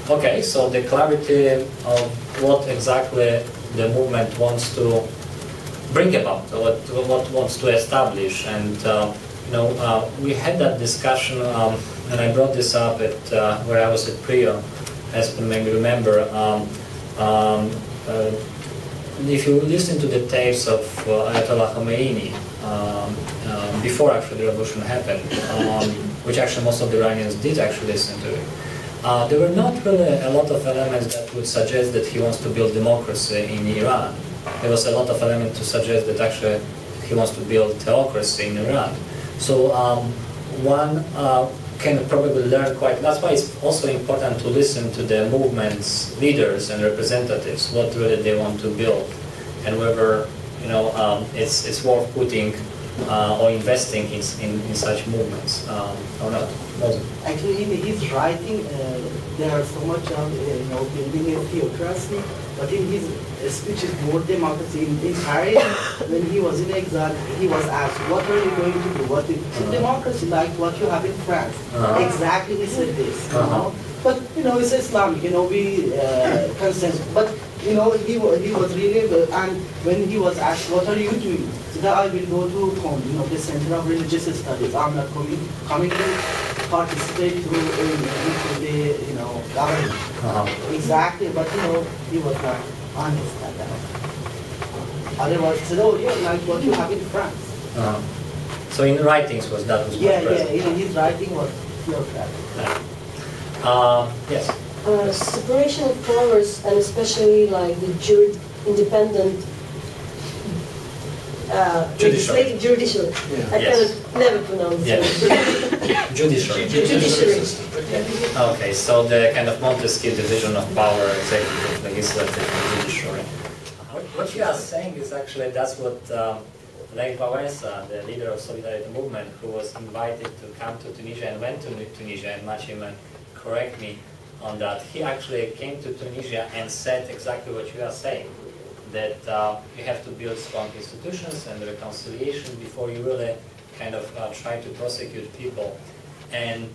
Okay, so the clarity of what exactly the movement wants to bring about, what wants to establish, and you know, we had that discussion, and I brought this up at where I was at Prio, as you may remember. If you listen to the tapes of Ayatollah Khomeini before actually the revolution happened, which actually most of the Iranians did actually listen to it, there were not really a lot of elements that would suggest that he wants to build democracy in Iran. There was a lot of elements to suggest that actually he wants to build theocracy in Iran. So one can probably learn quite. That's why it's also important to listen to the movement's leaders and representatives, what really they want to build, and whether, you know, it's worth putting or investing in such movements or not. Actually, in his writing, there are so much of you know, building a theocracy, but in his speech is more democracy. In Paris, when he was in exile, he was asked, "What are you going to do? What is democracy like? What you have in France?" Exactly, he said this. You know? But you know, it's Islamic. You know, we consent. But you know, he was really. And when he was asked, "What are you doing?" He said, "I will go to CON, you know, the Center of Religious Studies. I'm not coming to participate into the, you know, government." Exactly, but you know, he was not honest at that. Otherwise, he said, "Oh, yeah, like what you have in France." So in writings was that was yeah, in his writing was theocratic. Yes. Separation of powers, and especially like the independent judiciary. Yeah. I cannot never pronounce it. Judiciary. Okay, so the kind of Montesquieu division of power, executive, legislative, and judiciary. What you are saying is actually that's what Lech Wałęsa, the leader of Solidarity movement, who was invited to come to Tunisia and went to Tunisia, and Maciej might correct me, on that. He actually came to Tunisia and said exactly what you are saying, that you have to build strong institutions and reconciliation before you really kind of try to prosecute people. And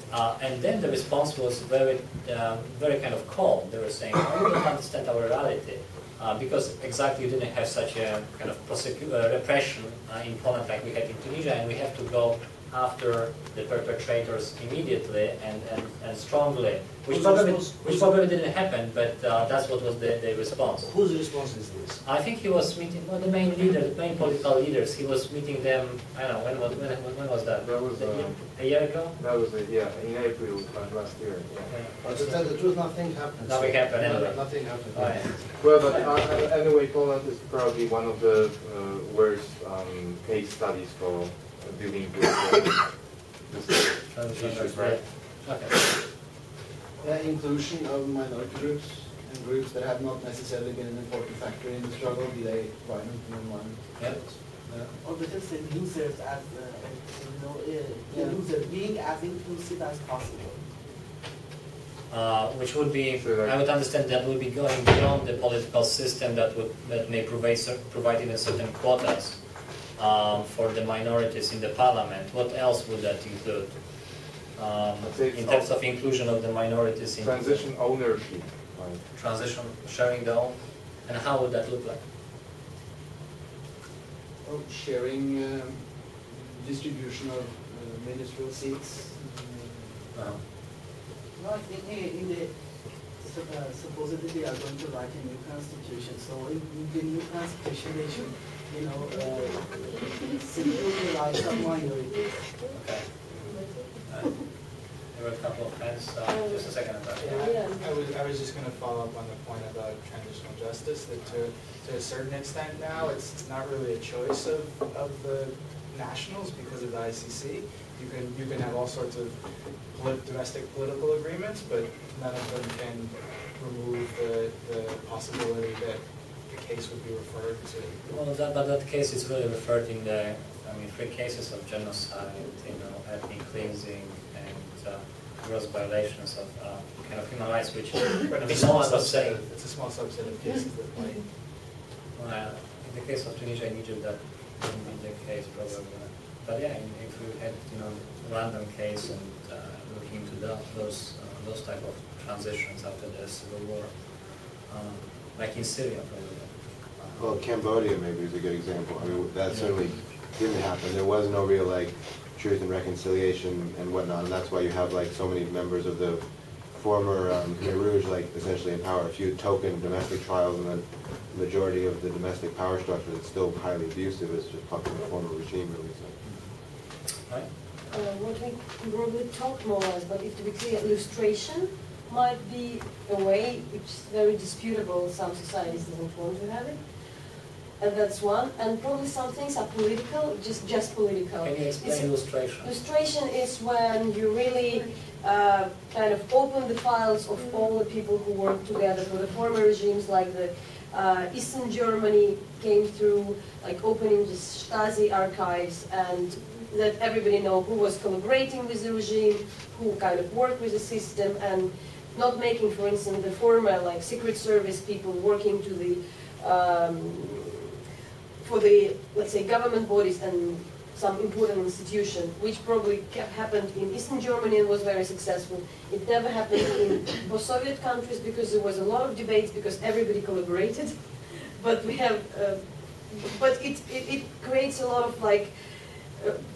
then the response was very kind of cold. They were saying, oh, you don't understand our reality. Because exactly you didn't have such a kind of repression in Poland like we had in Tunisia, and we have to go after the perpetrators immediately and strongly, which probably didn't happen, but that's what was the response. Whose response is this? I think he was meeting the main leaders, the main political leaders. He was meeting them. I don't know when was that? That was a year ago. That was in April last year. Yeah. But to tell the truth, nothing happened. Nothing happened anyway. Nothing happened. Oh, yeah. Well, but anyway, Poland is probably one of the worst case studies for dealing with this issues, right? Okay. Inclusion of minority groups and groups that have not necessarily been an important factor in the struggle, be they violent and non-violent. Or better say losers as, loser, being as inclusive as possible. Which would be, I would understand that would be going beyond the political system that may provide even certain quotas for the minorities in the parliament. What else would that include? In terms of inclusion of the minorities in transition ownership, right? Transition, sharing the own, and how would that look like? Sharing distribution of ministerial seats. No, I think in the supposedly they are going to write a new constitution. So in the new constitution, they should, secure the rights of minorities. Okay. There were a couple of hands. Just a second. I was just going to follow up on the point about transitional justice. That to a certain extent now, it's not really a choice of the nationals because of the ICC. You can have all sorts of domestic political agreements, but none of them can remove the possibility that the case would be referred to. Well, that case is really referred in the, 3 cases of genocide, ethnic cleansing, and gross violations of kind of human rights, which it's a small subset of cases that might. In the case of Tunisia and Egypt, that wouldn't be the case probably. But yeah, if we had random case and looking into those type of transitions after the civil war, like in Syria probably. Well, Cambodia maybe is a good example. That certainly didn't happen. There was no real truth and reconciliation and whatnot, and that's why you have so many members of the former Khmer Rouge essentially in power. A few token domestic trials, and then the majority of the domestic power structure that's still highly abusive is just puppet the former regime, really. So. Right. What we probably talk more as, but if to be clear, illustration might be a way which is very disputable. Some societies don't want to have it. And that's one. And probably some things are political, just political. Can you explain illustration? Illustration is when you really kind of open the files of all the people who worked together for the former regimes, like the Eastern Germany came through, opening the Stasi archives, and that everybody know who was collaborating with the regime, who kind of worked with the system, and not making, for instance, the former Secret Service people working to the for the, let's say, government bodies and some important institution, which probably happened in Eastern Germany and was very successful. It never happened in post-Soviet countries because there was a lot of debates because everybody collaborated. But we have, but it creates a lot of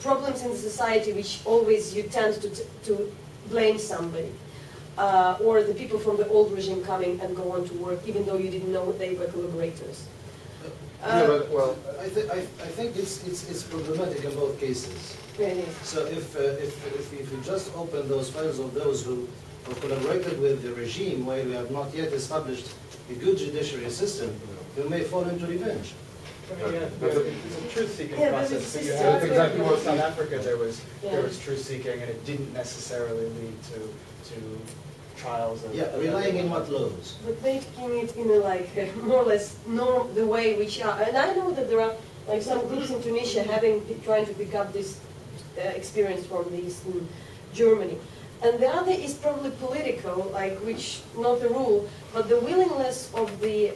problems in the society, which always you tend to blame somebody. Or the people from the old regime coming and go on to work, even though you didn't know they were collaborators. I think it's problematic in both cases. Really? So if we just open those files of those who collaborated with the regime while we have not yet established a good judiciary system, we may fall into revenge. It's a truth-seeking process. So you have exactly what South Africa there was truth-seeking, and it didn't necessarily lead to trials. Relying in what laws? But making it in a more or less the way which are, and I know that there are some groups in Tunisia trying to pick up this experience from the Eastern Germany. And the other is probably political, like which not a rule, but the willingness of the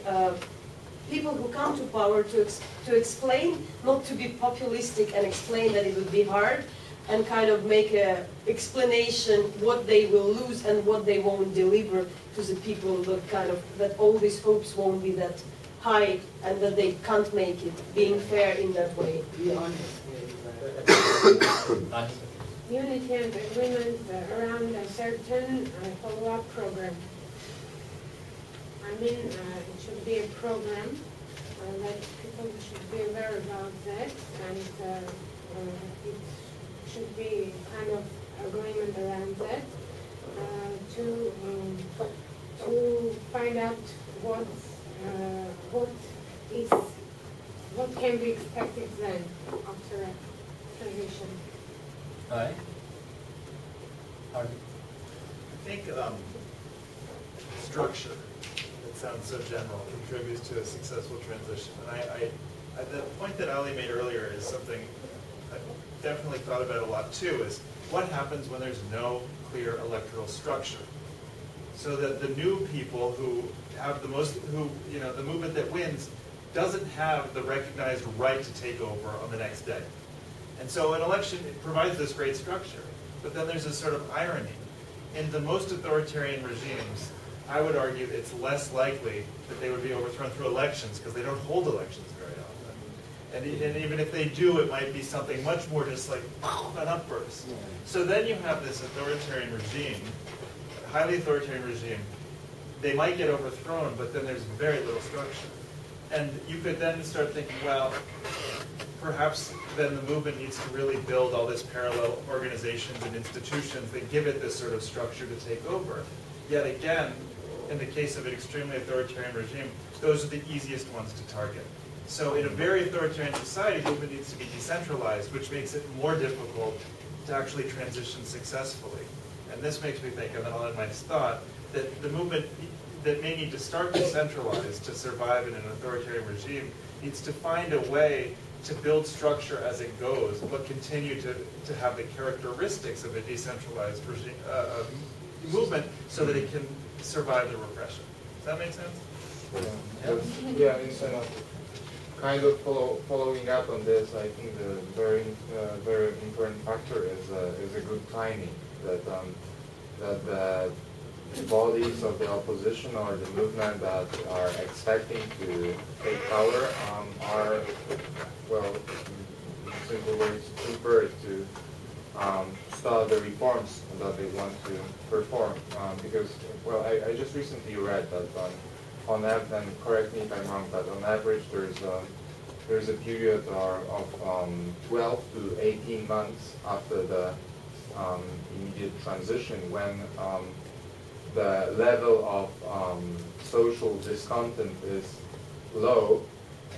people who come to power to explain, not to be populistic and explain that it would be hard, and kind of make a explanation what they will lose and what they won't deliver to the people, that all these hopes won't be that high and that they can't make it, being fair in that way. Be honest. Unity and agreement around a certain follow-up program. I mean, it should be a program that people should be aware about that, and it should be kind of agreement around that to find out what can be expected then after a transition. All right. I think structure, it sounds so general, contributes to a successful transition. And the point that Ali made earlier is something I've definitely thought about a lot too, is what happens when there's no clear electoral structure? So that the new people who have the movement that wins doesn't have the recognized right to take over on the next day. And so an election, it provides this great structure. But then there's this sort of irony. In the most authoritarian regimes, I would argue it's less likely that they would be overthrown through elections because they don't hold elections very often. And even if they do, it might be something much more just like an upburst. So then you have this authoritarian regime, highly authoritarian regime. They might get overthrown, but then there's very little structure. And you could then start thinking, well, perhaps then the movement needs to really build all this parallel organizations and institutions that give it this sort of structure to take over. Yet again, in the case of an extremely authoritarian regime, those are the easiest ones to target. So in a very authoritarian society, the movement needs to be decentralized, which makes it more difficult to actually transition successfully. And this makes me think, and then I'll end my thought, that the movement that may need to start decentralized to survive in an authoritarian regime needs to find a way to build structure as it goes, but continue to have the characteristics of a decentralized regime, movement so that it can survive the repression. Does that make sense? Yeah, kind of following up on this, I think the very important factor is a good timing. That the bodies of the opposition or the movement that are expecting to take power are, well, in simple words, prepared to start the reforms that they want to perform. Because, well, I just recently read that on average, and correct me if I'm wrong, but on average there's a period of 12 to 18 months after the immediate transition when the level of social discontent is low,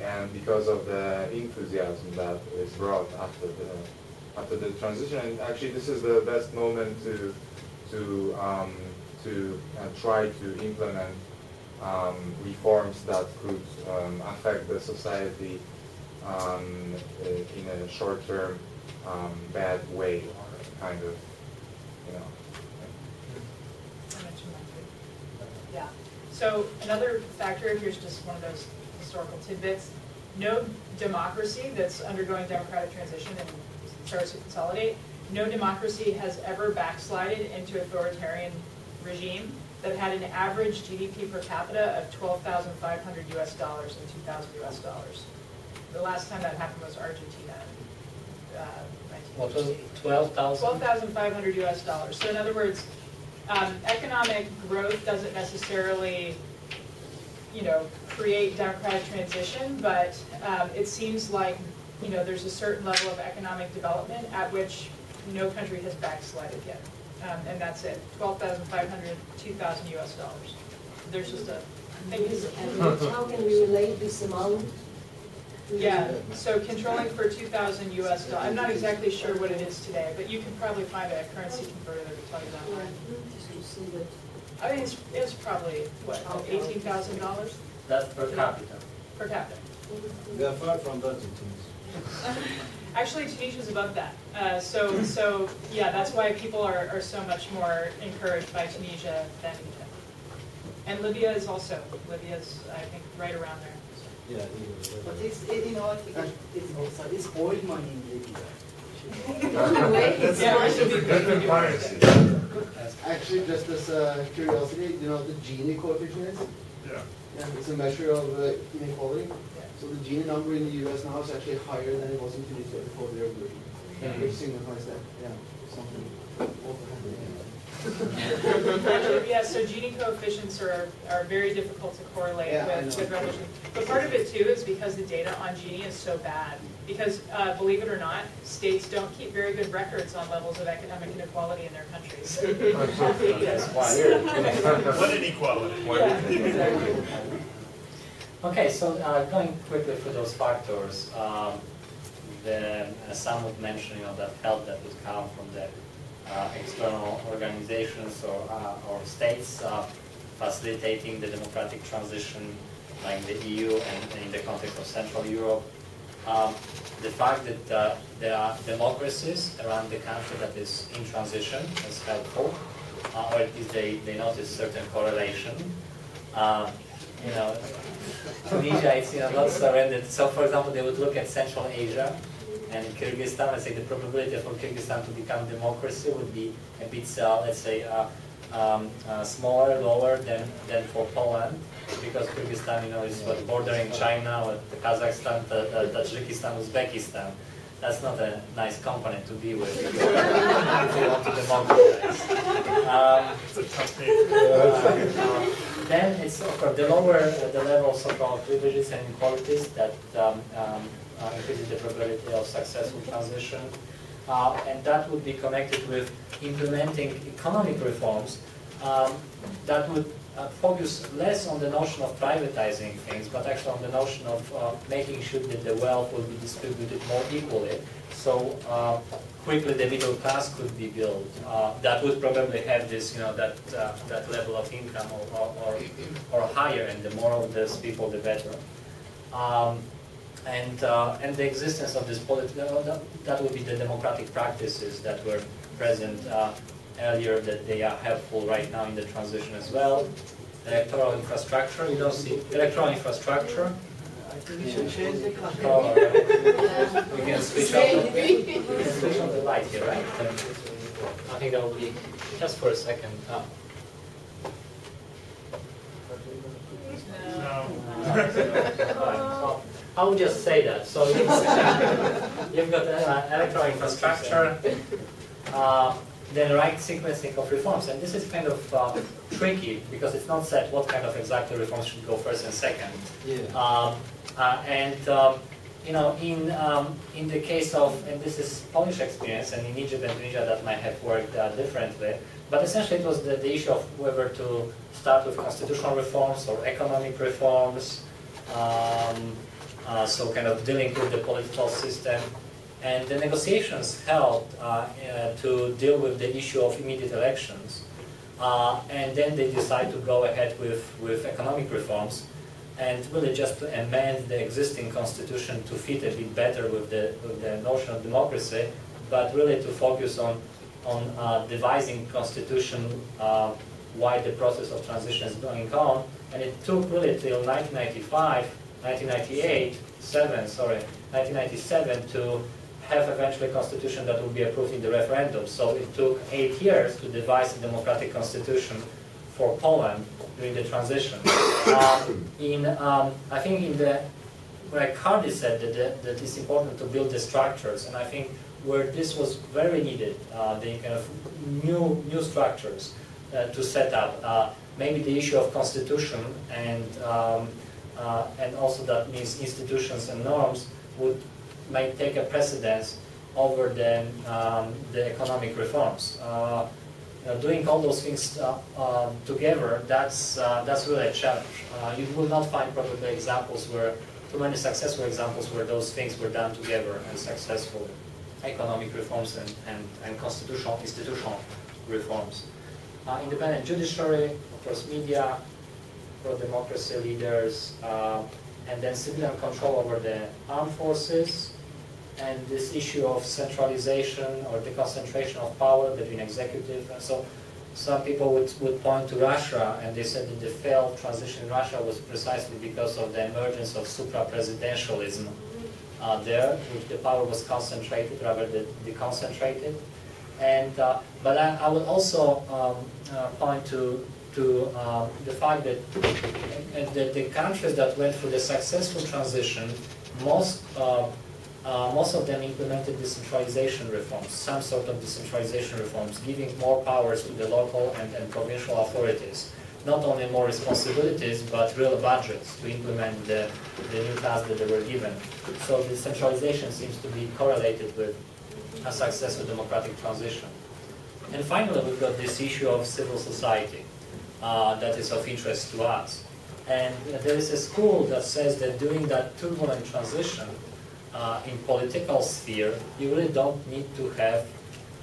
and because of the enthusiasm that is brought after the transition. And actually, this is the best moment to try to implement reforms that could affect the society in a short-term bad way, or kind of, you know. Yeah. So another factor, here's just one of those historical tidbits. No democracy that's undergoing democratic transition and starts to consolidate, no democracy has ever backslided into authoritarian regime that had an average GDP per capita of $12,500 US and $2,000 US. The last time that happened was Argentina. What was it? 12,000? $12,500 US. So in other words, economic growth doesn't necessarily, create democratic transition, but it seems like, there's a certain level of economic development at which no country has backslided yet. And that's it, $12,500, $2,000 US. There's just a thing. And how can we relate this amount? Yeah, so controlling for $2,000 US. I'm not exactly sure what it is today, but you can probably find a currency converter that will tell you that line. I mean, it's probably, what, $18,000? That's per capita. Per capita. We are far from budgeting. Actually, Tunisia's above that. So yeah, that's why people are so much more encouraged by Tunisia than Egypt. And Libya is also. Libya's, I think, right around there. Yeah, but it's it's oil money in Libya. Actually, just as a curiosity, you know what the Gini coefficient is? Yeah. It's a measure of inequality. So the Gini number in the US now is actually higher than it was in Tunisia before the revolution. Which signifies that, something also happening. Actually, yeah, so Gini coefficients are very difficult to correlate with revolution. But part of it too is because the data on Gini is so bad. Because believe it or not, states don't keep very good records on levels of economic inequality in their countries. What inequality? Okay, so going quickly through those factors, some would mention that help that would come from the external organizations or states facilitating the democratic transition, like the EU and in the context of Central Europe. The fact that there are democracies around the country that is in transition is helpful, or at least they notice certain correlation. Tunisia is not surrendered. So, for example, they would look at Central Asia and Kyrgyzstan and say the probability for Kyrgyzstan to become democracy would be a bit, let's say, smaller, lower than for Poland, because Kyrgyzstan, is bordering China, with Kazakhstan, Tajikistan, Uzbekistan. That's not a nice component to be with if you want to democratize. Then it's, of course, the lower the level of so-called privileges and inequalities that increases the probability of successful transition. And that would be connected with implementing economic reforms that would focus less on the notion of privatizing things, but actually on the notion of making sure that the wealth will be distributed more equally. So quickly the middle class could be built. That would probably have this, that level of income or higher, and the more of these people, the better. And the existence of this that would be the democratic practices that were present earlier, that they are helpful right now in the transition as well. Electoral infrastructure, you don't see electoral infrastructure. I think we should change the color. Oh, yeah. We can switch on the light here, right? I think that will be just for a second. No. I would just say that. So you've got electoral infrastructure, then right sequencing of reforms, and this is kind of tricky because it's not set what kind of exactly reforms should go first and second. Yeah. In the case of, and this is Polish experience, and in Egypt and Tunisia that might have worked differently, but essentially it was the issue of whether to start with constitutional reforms or economic reforms. So kind of dealing with the political system. And the negotiations helped to deal with the issue of immediate elections. And then they decided to go ahead with economic reforms and really just to amend the existing constitution to fit a bit better with the notion of democracy, but really to focus on devising constitution while the process of transition is going on. And it took really till 1997 to have eventually a constitution that would be approved in the referendum. So it took 8 years to devise a democratic constitution for Poland during the transition. I think in the, where Cardi said that it's important to build the structures, and I think where this was very needed, the kind of new structures to set up. Maybe the issue of constitution and also that means institutions and norms might take a precedence over the economic reforms. Doing all those things together, that's really a challenge. You will not find probably examples where, too many successful examples where those things were done together and successful. Economic reforms and constitutional, institutional reforms. Independent judiciary, of course media, pro-democracy leaders, and then civilian control over the armed forces, and this issue of centralization or the concentration of power between executive. And so some people would point to Russia, and they said that the failed transition in Russia was precisely because of the emergence of supra-presidentialism there, which the power was concentrated rather than deconcentrated. And but I would also point to the fact that the countries that went through the successful transition, most of them implemented decentralization reforms, some sort of decentralization reforms, giving more powers to the local and provincial authorities. Not only more responsibilities, but real budgets to implement the new tasks that they were given. So decentralization seems to be correlated with a successful democratic transition. And finally, we've got this issue of civil society that is of interest to us. And there is a school that says that during that turbulent transition in political sphere, you really don't need to have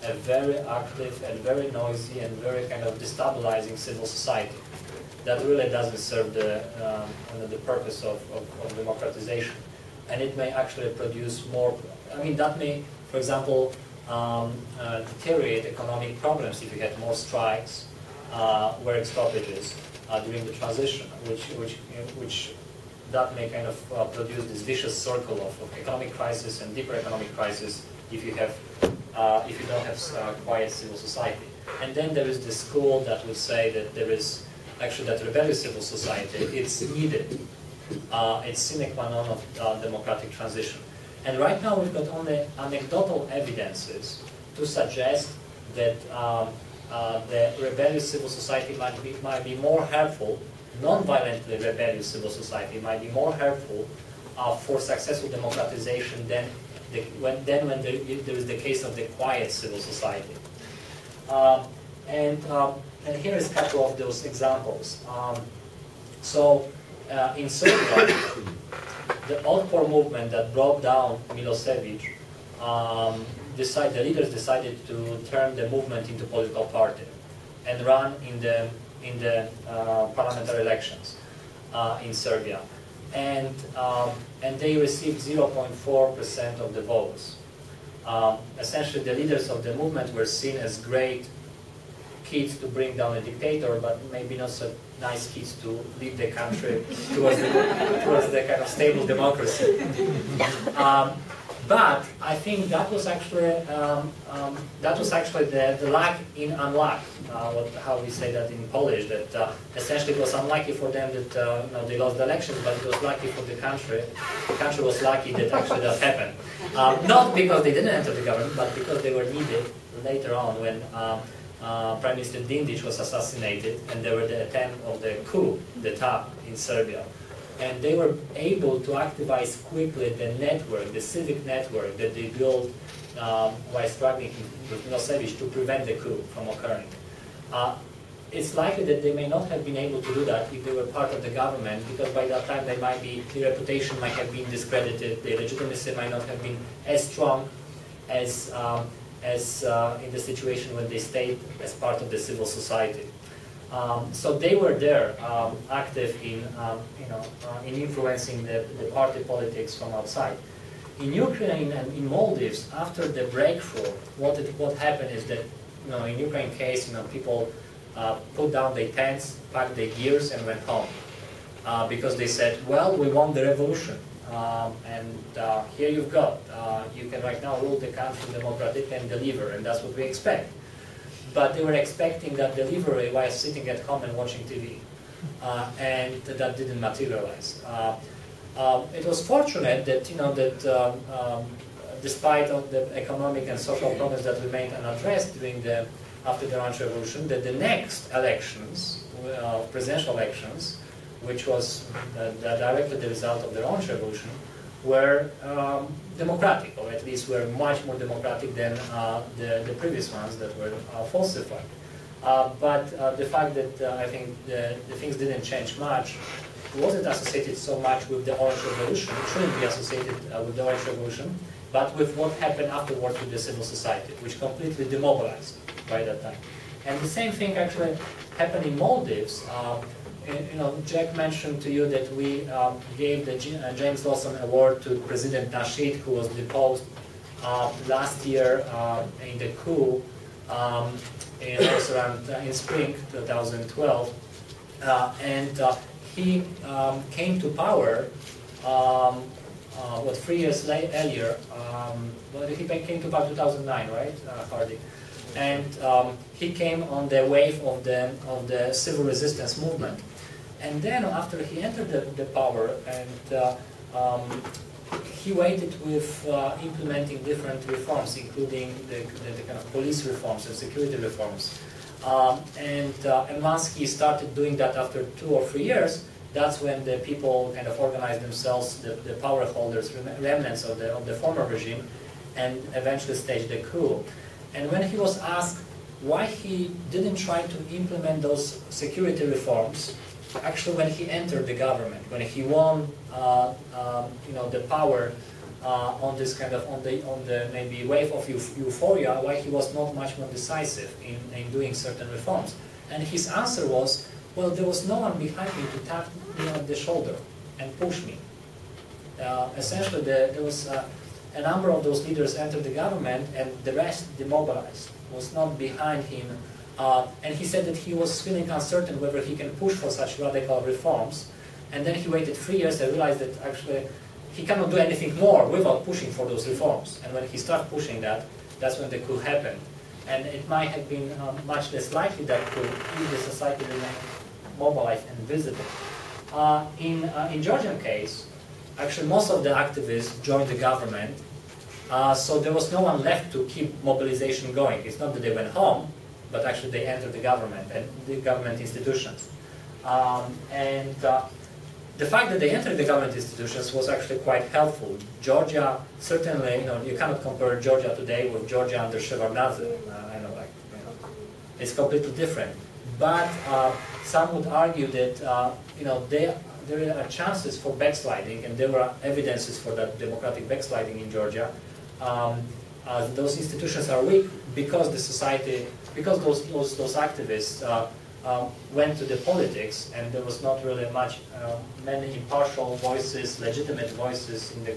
a very active and very noisy and very kind of destabilizing civil society. That really doesn't serve the purpose of democratization. And it may actually produce more, I mean, that may, for example, deteriorate economic problems if you get more strikes, work stoppages during the transition, which that may kind of produce this vicious circle of economic crisis and deeper economic crisis if you don't have quiet civil society. And then there is this school that would say that there is actually that rebellious civil society, it's needed. It's sine qua non of democratic transition. And right now we've got only anecdotal evidences to suggest that the rebellious civil society might be more helpful, non-violently rebellious civil society might be more helpful for successful democratization than when there is the case of the quiet civil society. And here is a couple of those examples. In Serbia, the Otpor movement that brought down Milosevic, the leaders decided to turn the movement into a political party and run in the parliamentary elections in Serbia. And they received 0.4% of the votes. Essentially, the leaders of the movement were seen as great kids to bring down a dictator, but maybe not so nice kids to lead the country towards the kind of stable democracy. But I think that was actually the luck in unluck. How we say that in Polish? That essentially it was unlucky for them that they lost the elections, but it was lucky for the country. The country was lucky that actually that happened. Not because they didn't enter the government, but because they were needed later on when Prime Minister Dindic was assassinated, and there were the attempt of the coup d'etat in Serbia. And they were able to activize quickly the network, the civic network that they built while struggling with Milosevic to prevent the coup from occurring. It's likely that they may not have been able to do that if they were part of the government, because by that time their reputation might have been discredited, their legitimacy might not have been as strong as in the situation when they stayed as part of the civil society. So they were there, active in influencing the party politics from outside. In Ukraine and in Maldives, after the breakthrough, what happened is that in Ukraine case, people put down their tents, packed their gears, and went home because they said, well, we won the revolution. And here you've got, you can right now rule the country democratically and deliver, and that's what we expect. But they were expecting that delivery while sitting at home and watching TV, and that didn't materialize. It was fortunate that despite of the economic and social problems that remained unaddressed after the Orange Revolution, that the next elections, presidential elections, which was directly the result of the Orange Revolution, were democratic, or at least were much more democratic than the previous ones that were falsified. But the fact that I think the things didn't change much wasn't associated so much with the Orange Revolution. It shouldn't be associated with the Orange Revolution, but with what happened afterwards with the civil society, which completely demobilized by that time. And the same thing actually happened in Maldives. Jack mentioned to you that we gave the James Lawson Award to President Nasheed, who was deposed last year in the coup in spring 2012, and he came to power. 3 years earlier, well, he came to power 2009, right, Hardy? And he came on the wave of the civil resistance movement. And then after he entered the power, and he waited with implementing different reforms, including the kind of police reforms and security reforms. And once he started doing that after 2 or 3 years, that's when the people kind of organized themselves, the power holders, remnants of the former regime, and eventually staged the coup. And when he was asked why he didn't try to implement those security reforms, actually when he entered the government, when he won, the power on this kind of on the maybe wave of euphoria, why he was not much more decisive in doing certain reforms, and his answer was, well, there was no one behind me to tap me on the shoulder and push me. Essentially, there was a number of those leaders entered the government, and the rest demobilized, was not behind him. And he said that he was feeling uncertain whether he can push for such radical reforms. And then he waited 3 years and realized that actually he cannot do anything more without pushing for those reforms. And when he started pushing that, that's when the coup happened. And it might have been much less likely that coup if the society remained mobilized and visible. In Georgian case, actually most of the activists joined the government, so there was no one left to keep mobilization going. It's not that they went home, but actually they entered the government and the government institutions. The fact that they entered the government institutions was actually quite helpful. Georgia, certainly, you cannot compare Georgia today with Georgia under Shevardnadze. It's completely different. But some would argue that there are chances for backsliding, and there were evidences for that democratic backsliding in Georgia. Those institutions are weak because the society, because those activists went to the politics, and there was not really many impartial voices, legitimate voices in the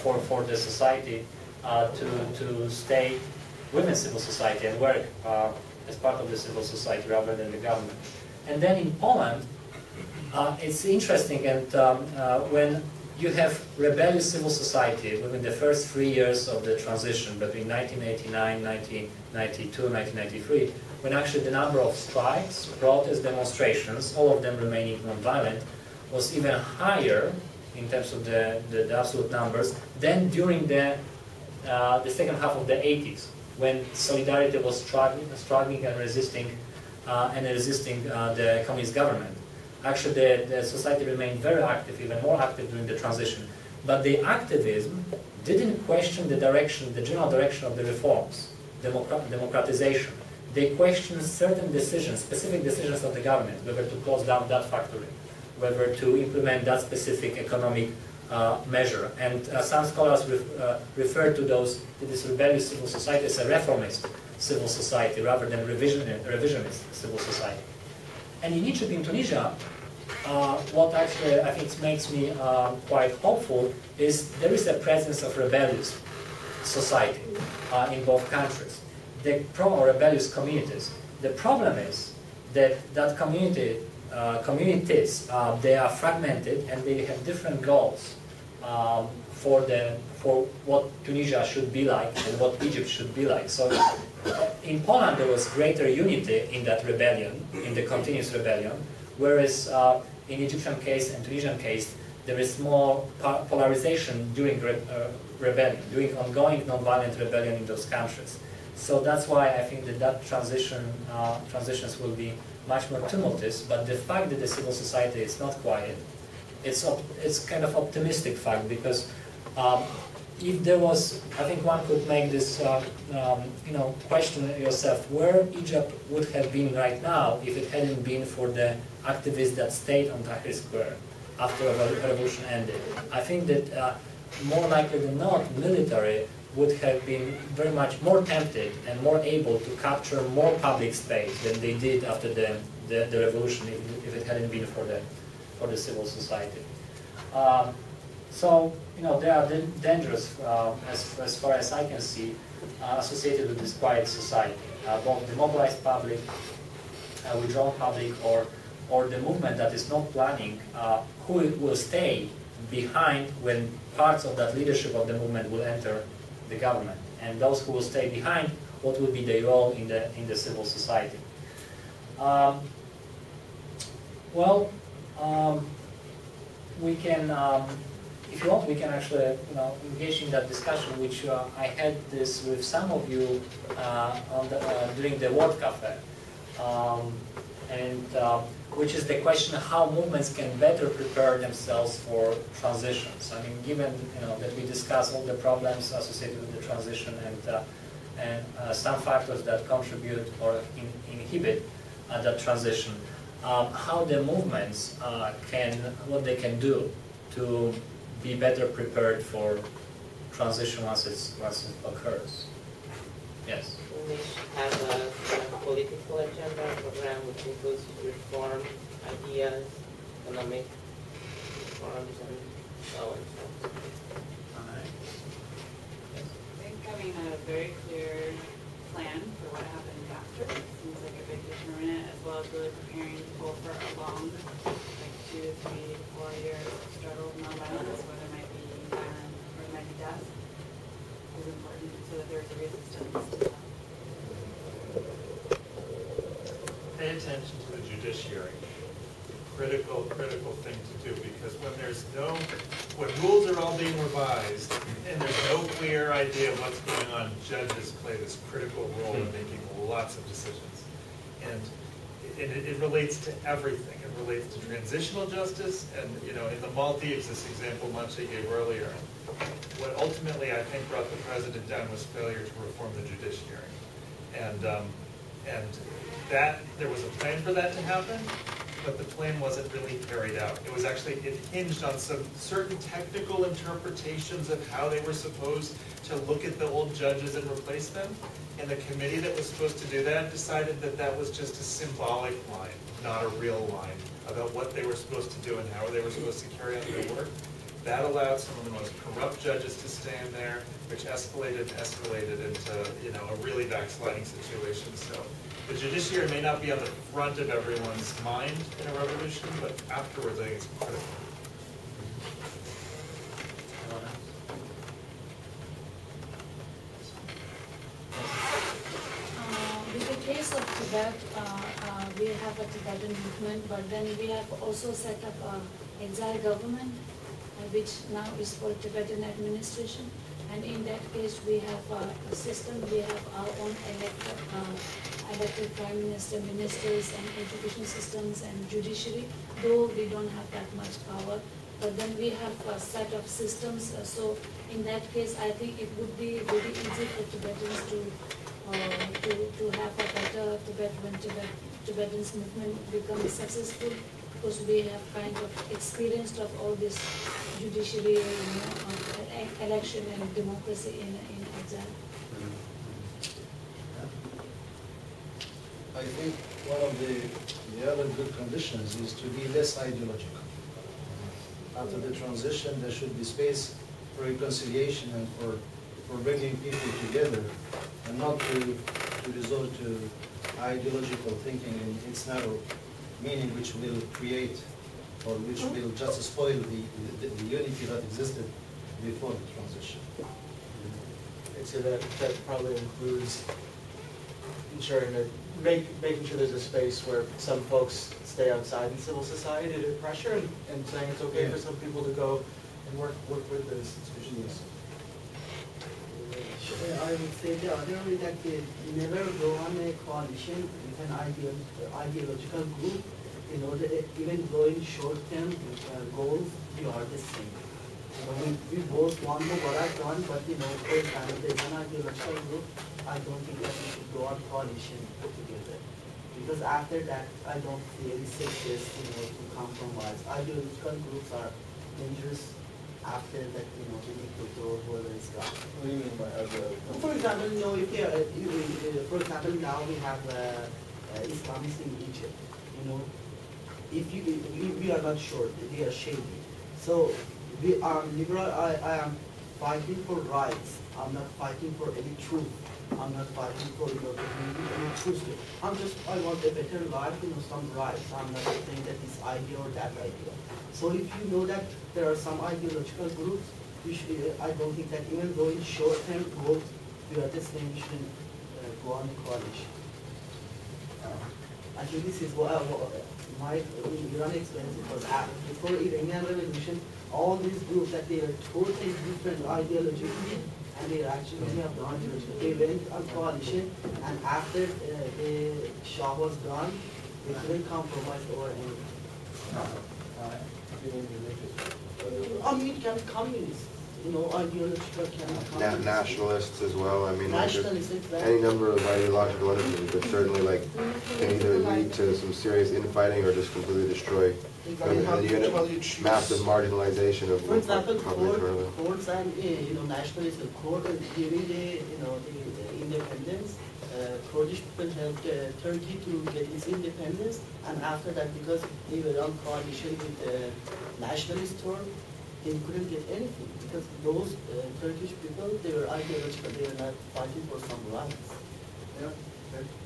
for the society to stay within civil society and work as part of the civil society rather than the government. And then in Poland, it's interesting, and when you have rebellious civil society within the first 3 years of the transition between 1989, 1992, 1993, when actually the number of strikes, protests, demonstrations, all of them remaining non-violent, was even higher in terms of the absolute numbers than during the second half of the 80s, when Solidarity was struggling and resisting the communist government. Actually, the society remained very active, even more active during the transition. But the activism didn't question the direction, the general direction of the reforms, democratization. They questioned certain decisions, specific decisions of the government, whether to close down that factory, whether to implement that specific economic measure. And some scholars refer to this rebellious civil society as a reformist civil society rather than revisionist civil society. And in Egypt, in Tunisia, what actually I think makes me quite hopeful is there is a presence of rebellious society in both countries. The pro-rebellious communities. The problem is that communities, they are fragmented and they have different goals for what Tunisia should be like and what Egypt should be like. So in Poland there was greater unity in that rebellion, in the continuous rebellion, whereas in Egyptian case and Tunisian case there is more polarization during rebellion, during ongoing non-violent rebellion in those countries. So that's why I think that transitions will be much more tumultuous, but the fact that the civil society is not quiet, it's kind of optimistic fact, because if there was, I think one could make this, question yourself, where Egypt would have been right now if it hadn't been for the activists that stayed on Tahrir Square after the revolution ended. I think that more likely than not, military would have been very much more tempted and more able to capture more public space than they did after the revolution if it hadn't been for the civil society. So, there are dangers, as far as I can see, associated with this quiet society. Both demobilized public, withdrawn public, or the movement that is not planning who will stay behind when parts of that leadership of the movement will enter the government. And those who will stay behind, what will be their role in the civil society? We can, if you want, we can actually engage in that discussion, which I had this with some of you during the World Cafe, which is the question how movements can better prepare themselves for transitions. I mean, given that we discuss all the problems associated with the transition and some factors that contribute or inhibit that transition, how the movements what they can do to be better prepared for transition once it occurs. Yes. We should have a political agenda program which includes reform, ideas, economic reforms, and so on. I think having a very clear plan for what happens after seems like a big determinant, as well as really preparing people for a long, like 2, 3, 4 years of struggle with nonviolence, whether it might be violent or it might be death, is important so that there's a resistance to that. Pay attention to the judiciary. Critical thing to do, because when rules are all being revised and there's no clear idea of what's going on, judges play this critical role in making lots of decisions. And it relates to everything. It relates to transitional justice, and in the Maltese, this example Maciej gave earlier, what ultimately I think brought the president down was failure to reform the judiciary. And that there was a plan for that to happen, but the plan wasn't really carried out. It hinged on some certain technical interpretations of how they were supposed to look at the old judges and replace them. And the committee that was supposed to do that decided that that was just a symbolic line, not a real line, about what they were supposed to do and how they were supposed to carry out their work. That allowed some of the most corrupt judges to stay in there, which escalated into a really backsliding situation. So the judiciary may not be on the front of everyone's mind in a revolution, but afterwards I think it's critical. With the case of Tibet, we have a Tibetan movement, but then we have also set up an exile government, which now is called Tibetan administration. And in that case, we have a system, we have our own elected prime minister, ministers, and education systems, and judiciary, though we don't have that much power. But then we have a set of systems. So in that case, I think it would be very easy for Tibetans to have a better Tibetans movement become successful, because we have kind of experienced of all this judiciary, election and democracy in exile. I think one of the other good conditions is to be less ideological. After the transition, there should be space for reconciliation and for bringing people together, and not to resort to ideological thinking in its narrow meaning, which will create or which will just spoil the unity that existed before the transition. I'd say that probably includes ensuring that making sure there's a space where some folks stay outside in civil society to pressure, and saying it's okay for some people to go and work with the institutions. I would say the other way that they never go on a coalition with an ideological group in order to even go in short-term goals, we are the same. We both want the Bharat one, but for example, there's an ideological group, I don't think that we should go on coalition together. Because after that, I don't really suggest to compromise. Ideological groups are dangerous. After that, we need to go whoever is gone. What do you mean by ideological? For example, for example, now we have Islamists in Egypt. If we are not sure, they are shady. So we are liberal. I am fighting for rights. I'm not fighting for any truth. I'm not fighting for any truth. I want a better life, some rights. I'm not saying that this idea or that idea. So if you know that there are some ideological groups, I don't think that even though in short-term goals, we are just saying we shouldn't go on the coalition. I think this is what my Iran experience was before Iranian Revolution. All these groups that they are totally different ideologically, and they are actually many of the ideological. They went on coalition, and after the Shah was gone, they couldn't compromise over anything. I mean, it can be communists, ideological can be nationalists as well. I mean, nationalists, any number of ideological underpinnings, but certainly can either lead to some serious infighting or just completely destroy. And you end up massive marginalization of. For example, courts and nationalists, court during the independence, Kurdish people helped Turkey to get its independence, and after that, because they were on coalition with the nationalist term, they couldn't get anything because those Turkish people, they were ideological, they were not fighting for some rights.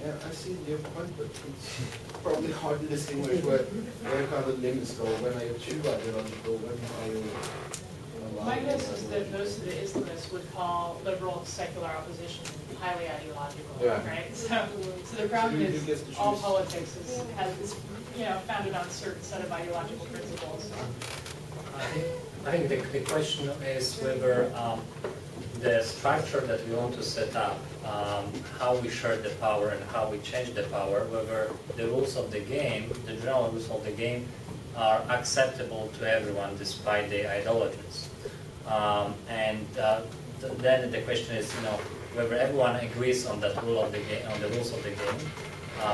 Yeah, I see your point, but it's probably hard to distinguish where kind of the limits go. When are you too ideological? When are you? My guess is that most of the Islamists would call liberal secular opposition highly ideological, right? So the problem is all politics is founded on a certain set of ideological principles. I think the question is whether the structure that we want to set up, how we share the power and how we change the power, whether the rules of the game, the general rules of the game, are acceptable to everyone despite the ideologies. Then the question is, whether everyone agrees on that rule of the game, on the rules of the game.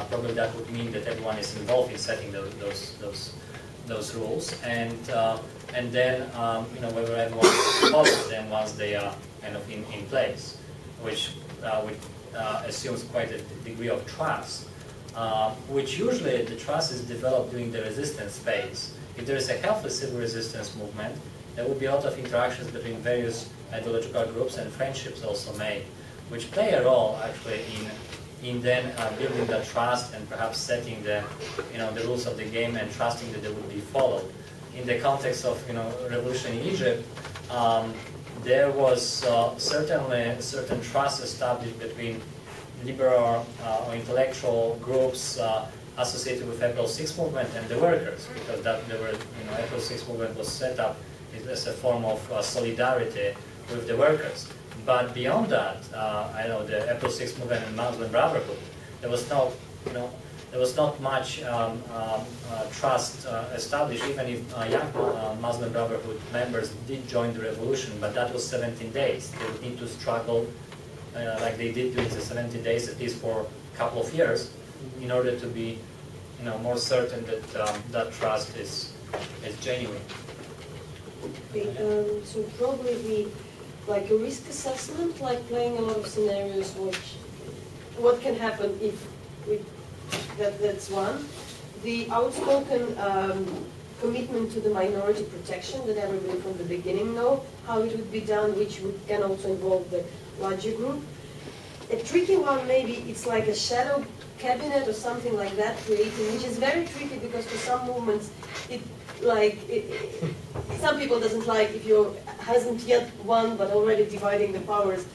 Probably that would mean that everyone is involved in setting those rules, and then whether everyone follows them once they are kind of in place, which assumes quite a degree of trust, which usually the trust is developed during the resistance phase. If there is a healthy civil resistance movement, there will be a lot of interactions between various ideological groups and friendships also made, which play a role actually in then building the trust and perhaps setting the rules of the game and trusting that they will be followed. In the context of revolution in Egypt, there was certainly certain trust established between liberal or intellectual groups associated with April 6 movement and the workers, because April 6 movement was set up as a form of solidarity with the workers. But beyond that, the April 6 movement and Muslim Brotherhood, there was not much trust established, even if young Muslim Brotherhood members did join the revolution, but that was 17 days. They would need to struggle like they did during the 70 days, at least for a couple of years, in order to be more certain that that trust is genuine. So probably like a risk assessment, like playing a lot of scenarios, what can happen if that's one. The outspoken commitment to the minority protection that everybody from the beginning know how it would be done, which can also involve the larger group. A tricky one, maybe it's like a shadow cabinet or something like that creating, which is very tricky because for some movements, some people doesn't like if you hasn't yet won but already dividing the powers.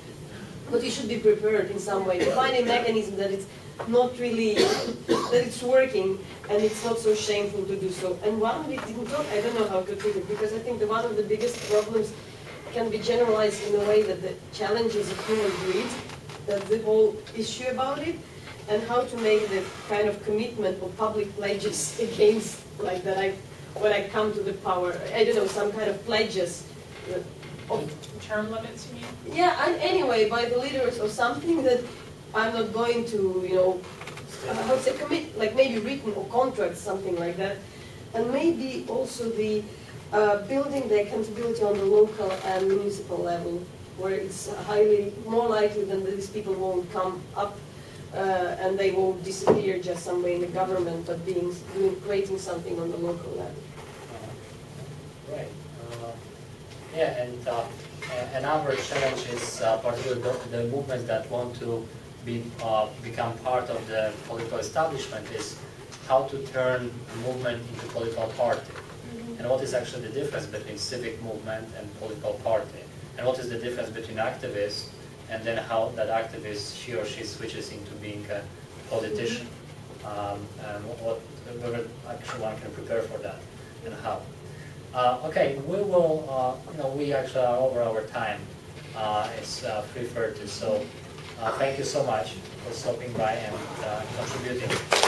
But you should be prepared in some way to find a mechanism that it's not really, that it's working and it's not so shameful to do so. And one we didn't talk, I don't know how to treat it, because I think one of the biggest problems can be generalized in a way that the challenges of human greed, that's the whole issue about it, and how to make the kind of commitment or public pledges against, like that when I come to the power, I don't know, some kind of pledges. Term limits, you mean? Yeah, and anyway, by the leaders or something that I'm not going to, how to say, commit, like maybe written or contracts, something like that. And maybe also the building the accountability on the local and municipal level, where it's highly more likely than that these people won't come up and they won't disappear just somewhere in the government, but creating something on the local level. Right. Yeah, and another challenge is particularly the movements that want to become part of the political establishment is how to turn a movement into political party. And what is actually the difference between civic movement and political party? And what is the difference between activists and then how that activist, he or she switches into being a politician? And whether actually one can prepare for that and how. Okay, we will, we actually are over our time. It's 3:30, so thank you so much for stopping by and contributing.